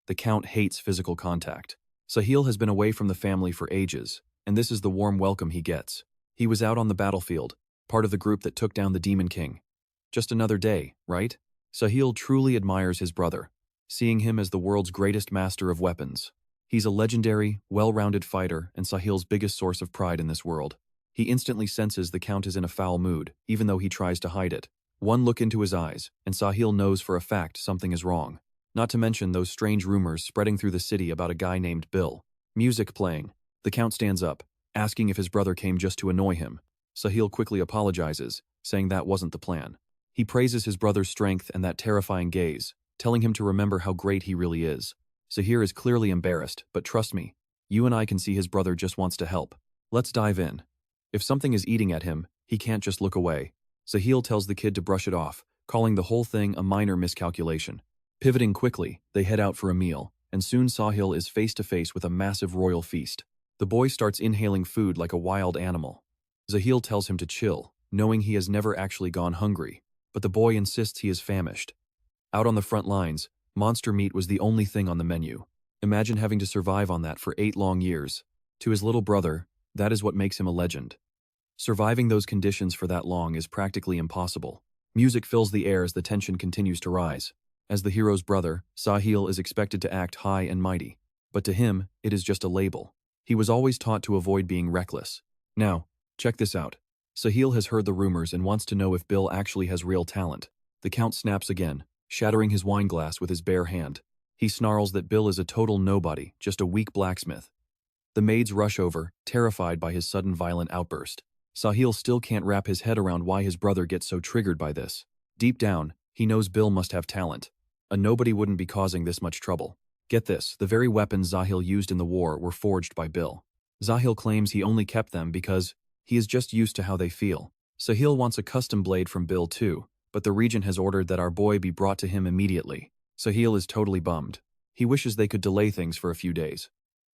The Count hates physical contact. Sahil has been away from the family for ages, and this is the warm welcome he gets. He was out on the battlefield, part of the group that took down the Demon King. Just another day, right? Sahil truly admires his brother, seeing him as the world's greatest master of weapons. He's a legendary, well-rounded fighter and Sahil's biggest source of pride in this world. He instantly senses the Count is in a foul mood, even though he tries to hide it. One look into his eyes, and Sahil knows for a fact something is wrong. Not to mention those strange rumors spreading through the city about a guy named Bill. Music playing. The Count stands up, asking if his brother came just to annoy him. Sahil quickly apologizes, saying that wasn't the plan. He praises his brother's strength and that terrifying gaze, telling him to remember how great he really is. Zahir is clearly embarrassed, but trust me, you and I can see his brother just wants to help. Let's dive in. If something is eating at him, he can't just look away. Sahil tells the kid to brush it off, calling the whole thing a minor miscalculation. Pivoting quickly, they head out for a meal, and soon Sahil is face to face with a massive royal feast. The boy starts inhaling food like a wild animal. Zahil tells him to chill, knowing he has never actually gone hungry, but the boy insists he is famished. Out on the front lines, monster meat was the only thing on the menu. Imagine having to survive on that for 8 long years. To his little brother, that is what makes him a legend. Surviving those conditions for that long is practically impossible. Music fills the air as the tension continues to rise. As the hero's brother, Sahil is expected to act high and mighty. But to him, it is just a label. He was always taught to avoid being reckless. Now, check this out. Sahil has heard the rumors and wants to know if Bill actually has real talent. The Count snaps again, shattering his wine glass with his bare hand. He snarls that Bill is a total nobody, just a weak blacksmith. The maids rush over, terrified by his sudden violent outburst. Sahil still can't wrap his head around why his brother gets so triggered by this. Deep down, he knows Bill must have talent. A nobody wouldn't be causing this much trouble. Get this, the very weapons Sahil used in the war were forged by Bill. Sahil claims he only kept them because he is just used to how they feel. Sahil wants a custom blade from Bill too, but the regent has ordered that our boy be brought to him immediately. Sahil is totally bummed. He wishes they could delay things for a few days.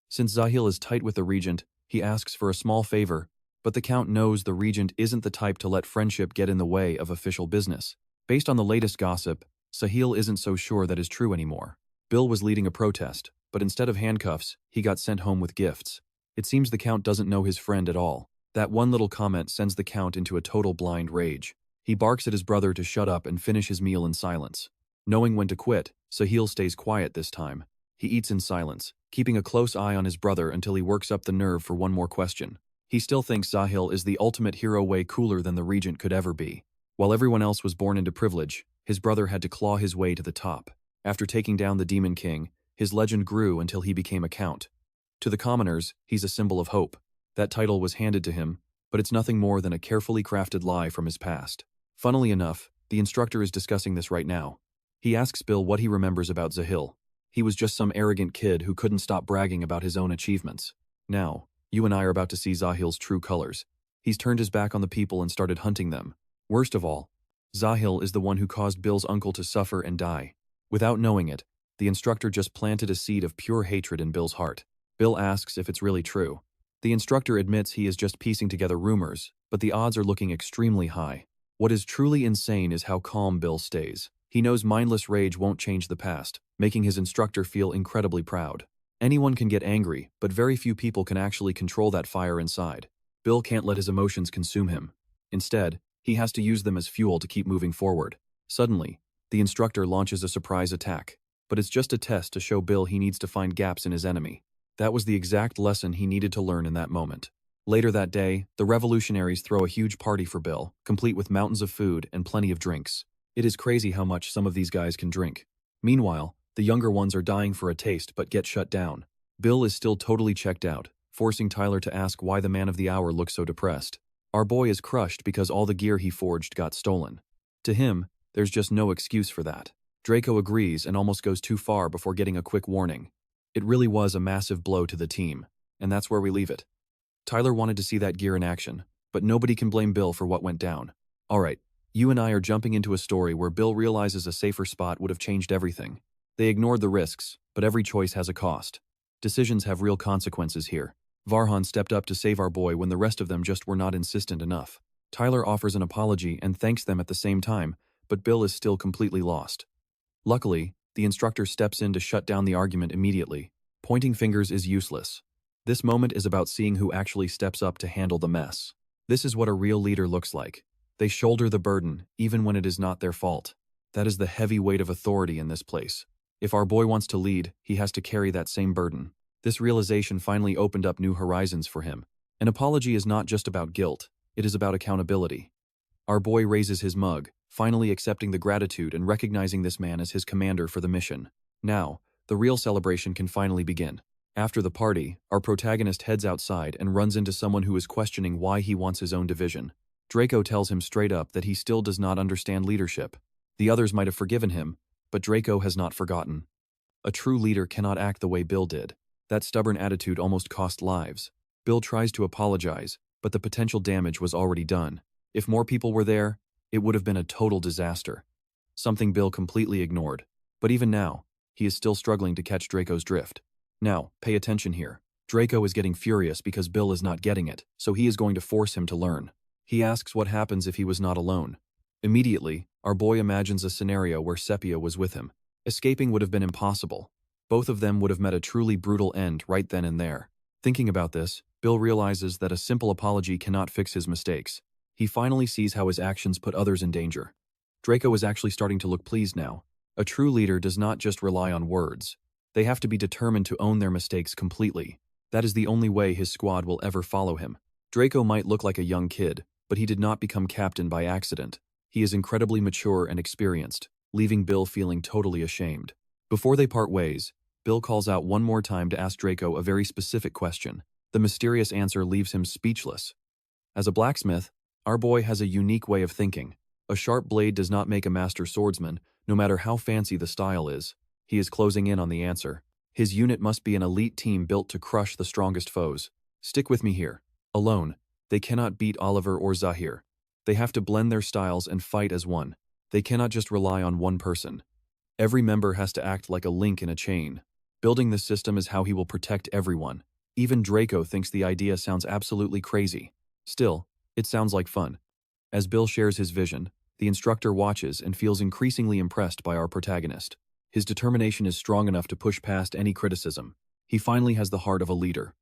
Since Sahil is tight with the regent, he asks for a small favor, but the Count knows the regent isn't the type to let friendship get in the way of official business. Based on the latest gossip, Sahil isn't so sure that is true anymore. Bill was leading a protest, but instead of handcuffs, he got sent home with gifts. It seems the Count doesn't know his friend at all. That one little comment sends the Count into a total blind rage. He barks at his brother to shut up and finish his meal in silence. Knowing when to quit, Sahil stays quiet this time. He eats in silence, keeping a close eye on his brother until he works up the nerve for one more question. He still thinks Sahil is the ultimate hero, way cooler than the regent could ever be. While everyone else was born into privilege, his brother had to claw his way to the top. After taking down the Demon King, his legend grew until he became a Count. To the commoners, he's a symbol of hope. That title was handed to him, but it's nothing more than a carefully crafted lie from his past. Funnily enough, the instructor is discussing this right now. He asks Bill what he remembers about Sahil. He was just some arrogant kid who couldn't stop bragging about his own achievements. Now, you and I are about to see Sahil's true colors. He's turned his back on the people and started hunting them. Worst of all, Sahil is the one who caused Bill's uncle to suffer and die. Without knowing it, the instructor just planted a seed of pure hatred in Bill's heart. Bill asks if it's really true. The instructor admits he is just piecing together rumors, but the odds are looking extremely high. What is truly insane is how calm Bill stays. He knows mindless rage won't change the past, making his instructor feel incredibly proud. Anyone can get angry, but very few people can actually control that fire inside. Bill can't let his emotions consume him. Instead, he has to use them as fuel to keep moving forward. Suddenly, the instructor launches a surprise attack, but it's just a test to show Bill he needs to find gaps in his enemy. That was the exact lesson he needed to learn in that moment. Later that day, the revolutionaries throw a huge party for Bill, complete with mountains of food and plenty of drinks. It is crazy how much some of these guys can drink. Meanwhile, the younger ones are dying for a taste but get shut down. Bill is still totally checked out, forcing Tyler to ask why the man of the hour looks so depressed. Our boy is crushed because all the gear he forged got stolen. To him, there's just no excuse for that. Draco agrees and almost goes too far before getting a quick warning. It really was a massive blow to the team, and that's where we leave it. Tyler wanted to see that gear in action, but nobody can blame Bill for what went down. Alright, you and I are jumping into a story where Bill realizes a safer spot would have changed everything. They ignored the risks, but every choice has a cost. Decisions have real consequences here. Varhan stepped up to save our boy when the rest of them just were not insistent enough. Tyler offers an apology and thanks them at the same time, but Bill is still completely lost. Luckily, the instructor steps in to shut down the argument immediately. Pointing fingers is useless. This moment is about seeing who actually steps up to handle the mess. This is what a real leader looks like. They shoulder the burden, even when it is not their fault. That is the heavy weight of authority in this place. If our boy wants to lead, he has to carry that same burden. This realization finally opened up new horizons for him. An apology is not just about guilt, it is about accountability. Our boy raises his mug, finally accepting the gratitude and recognizing this man as his commander for the mission. Now, the real celebration can finally begin. After the party, our protagonist heads outside and runs into someone who is questioning why he wants his own division. Draco tells him straight up that he still does not understand leadership. The others might have forgiven him, but Draco has not forgotten. A true leader cannot act the way Bill did. That stubborn attitude almost cost lives. Bill tries to apologize, but the potential damage was already done. If more people were there, it would have been a total disaster. Something Bill completely ignored. But even now, he is still struggling to catch Draco's drift. Now, pay attention here. Draco is getting furious because Bill is not getting it, so he is going to force him to learn. He asks what happens if he was not alone. Immediately, our boy imagines a scenario where Sepia was with him. Escaping would have been impossible. Both of them would have met a truly brutal end right then and there. Thinking about this, Bill realizes that a simple apology cannot fix his mistakes. He finally sees how his actions put others in danger. Draco is actually starting to look pleased now. A true leader does not just rely on words. They have to be determined to own their mistakes completely. That is the only way his squad will ever follow him. Draco might look like a young kid, but he did not become captain by accident. He is incredibly mature and experienced, leaving Bill feeling totally ashamed. Before they part ways, Bill calls out one more time to ask Draco a very specific question. The mysterious answer leaves him speechless. As a blacksmith, our boy has a unique way of thinking. A sharp blade does not make a master swordsman, no matter how fancy the style is. He is closing in on the answer. His unit must be an elite team built to crush the strongest foes. Stick with me here. Alone, they cannot beat Oliver or Zahir. They have to blend their styles and fight as one. They cannot just rely on one person. Every member has to act like a link in a chain. Building this system is how he will protect everyone. Even Draco thinks the idea sounds absolutely crazy. Still, it sounds like fun. As Bill shares his vision, the instructor watches and feels increasingly impressed by our protagonist. His determination is strong enough to push past any criticism. He finally has the heart of a leader.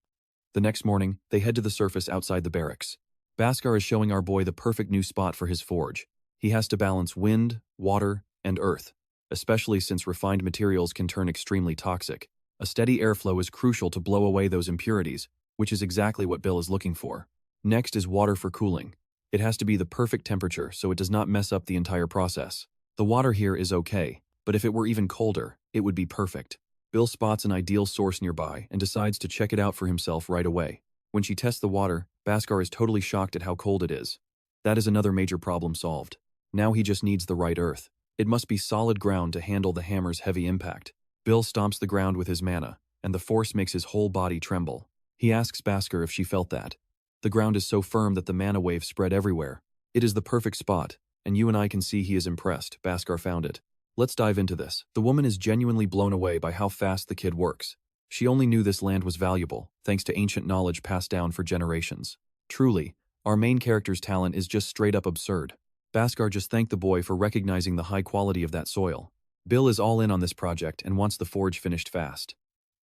The next morning, they head to the surface outside the barracks. Bhaskar is showing our boy the perfect new spot for his forge. He has to balance wind, water, and earth, especially since refined materials can turn extremely toxic. A steady airflow is crucial to blow away those impurities, which is exactly what Bill is looking for. Next is water for cooling. It has to be the perfect temperature so it does not mess up the entire process. The water here is okay, but if it were even colder, it would be perfect. Bill spots an ideal source nearby and decides to check it out for himself right away. When she tests the water, Bhaskar is totally shocked at how cold it is. That is another major problem solved. Now he just needs the right earth. It must be solid ground to handle the hammer's heavy impact. Bill stomps the ground with his mana, and the force makes his whole body tremble. He asks Bhaskar if she felt that. The ground is so firm that the mana waves spread everywhere. It is the perfect spot, and you and I can see he is impressed. Bhaskar found it. Let's dive into this. The woman is genuinely blown away by how fast the kid works. She only knew this land was valuable, thanks to ancient knowledge passed down for generations. Truly, our main character's talent is just straight up absurd. Bhaskar just thanked the boy for recognizing the high quality of that soil. Bill is all in on this project and wants the forge finished fast.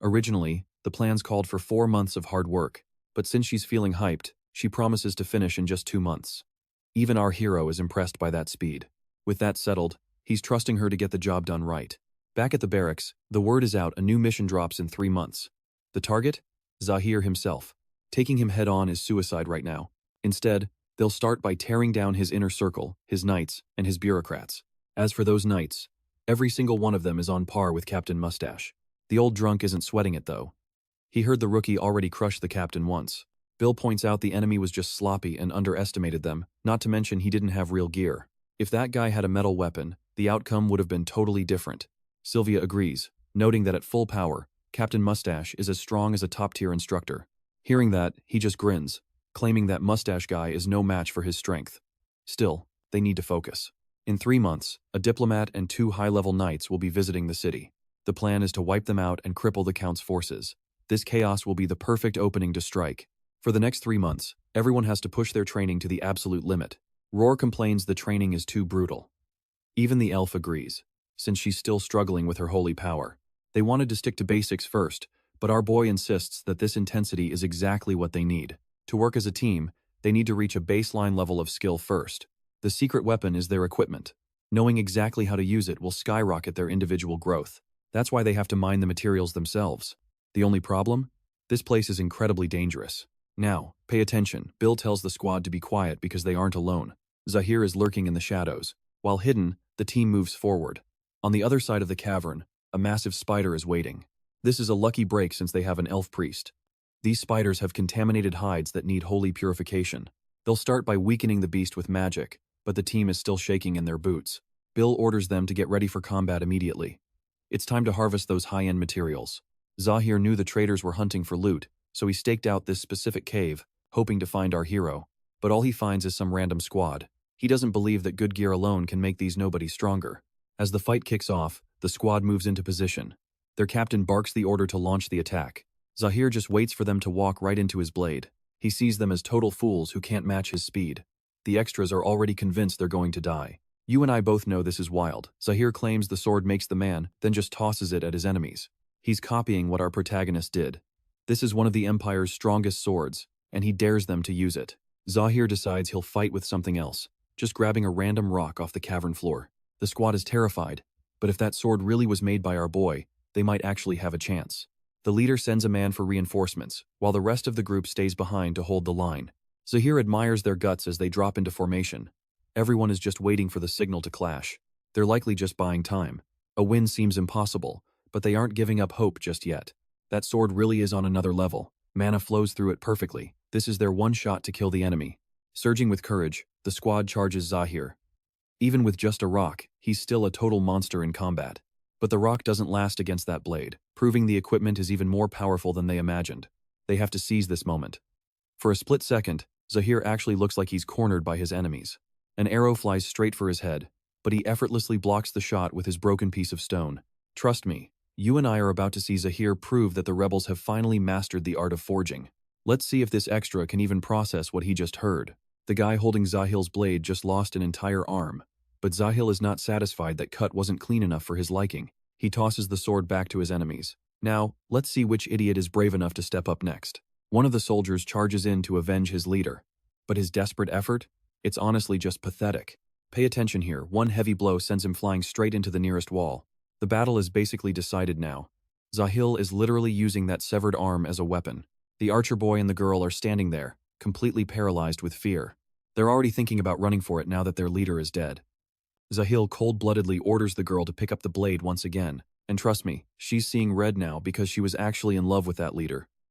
Originally, the plans called for 4 months of hard work, but since she's feeling hyped, she promises to finish in just 2 months. Even our hero is impressed by that speed. With that settled, he's trusting her to get the job done right. Back at the barracks, the word is out: a new mission drops in 3 months. The target? Zahir himself. Taking him head-on is suicide right now. Instead, they'll start by tearing down his inner circle, his knights, and his bureaucrats. As for those knights, every single one of them is on par with Captain Mustache. The old drunk isn't sweating it though. He heard the rookie already crushed the captain once. Bill points out the enemy was just sloppy and underestimated them, not to mention he didn't have real gear. If that guy had a metal weapon, the outcome would have been totally different. Sylvia agrees, noting that at full power, Captain Mustache is as strong as a top-tier instructor. Hearing that, he just grins, claiming that Mustache guy is no match for his strength. Still, they need to focus. In 3 months, a diplomat and 2 high-level knights will be visiting the city. The plan is to wipe them out and cripple the Count's forces. This chaos will be the perfect opening to strike. For the next 3 months, everyone has to push their training to the absolute limit. Roar complains the training is too brutal. Even the elf agrees, since she's still struggling with her holy power. They wanted to stick to basics first, but our boy insists that this intensity is exactly what they need. To work as a team, they need to reach a baseline level of skill first. The secret weapon is their equipment. Knowing exactly how to use it will skyrocket their individual growth. That's why they have to mine the materials themselves. The only problem? This place is incredibly dangerous. Now, pay attention. Bill tells the squad to be quiet because they aren't alone. Zahir is lurking in the shadows. While hidden, the team moves forward. On the other side of the cavern, a massive spider is waiting. This is a lucky break since they have an elf priest. These spiders have contaminated hides that need holy purification. They'll start by weakening the beast with magic, but the team is still shaking in their boots. Bill orders them to get ready for combat immediately. It's time to harvest those high-end materials. Zahir knew the traders were hunting for loot, so he staked out this specific cave, hoping to find our hero. But all he finds is some random squad. He doesn't believe that good gear alone can make these nobodies stronger. As the fight kicks off, the squad moves into position. Their captain barks the order to launch the attack. Zahir just waits for them to walk right into his blade. He sees them as total fools who can't match his speed. The extras are already convinced they're going to die. You and I both know this is wild. Zahir claims the sword makes the man, then just tosses it at his enemies. He's copying what our protagonist did. This is one of the Empire's strongest swords, and he dares them to use it. Zahir decides he'll fight with something else, just grabbing a random rock off the cavern floor. The squad is terrified, but if that sword really was made by our boy, they might actually have a chance. The leader sends a man for reinforcements, while the rest of the group stays behind to hold the line. Zahir admires their guts as they drop into formation. Everyone is just waiting for the signal to clash. They're likely just buying time. A win seems impossible, but they aren't giving up hope just yet. That sword really is on another level. Mana flows through it perfectly. This is their one shot to kill the enemy. Surging with courage, the squad charges Zahir. Even with just a rock, he's still a total monster in combat. But the rock doesn't last against that blade, proving the equipment is even more powerful than they imagined. They have to seize this moment. For a split second, Zahir actually looks like he's cornered by his enemies. An arrow flies straight for his head, but he effortlessly blocks the shot with his broken piece of stone. Trust me, you and I are about to see Zahir prove that the rebels have finally mastered the art of forging. Let's see if this extra can even process what he just heard. The guy holding Zahil's blade just lost an entire arm. But Zahil is not satisfied that cut wasn't clean enough for his liking. He tosses the sword back to his enemies. Now, let's see which idiot is brave enough to step up next. One of the soldiers charges in to avenge his leader. But his desperate effort? It's honestly just pathetic. Pay attention here. One heavy blow sends him flying straight into the nearest wall. The battle is basically decided now. Zahil is literally using that severed arm as a weapon. The archer boy and the girl are standing there, completely paralyzed with fear. They're already thinking about running for it now that their leader is dead. Zahil cold-bloodedly orders the girl to pick up the blade once again. And trust me, she's seeing red now because she was actually in love with that leader.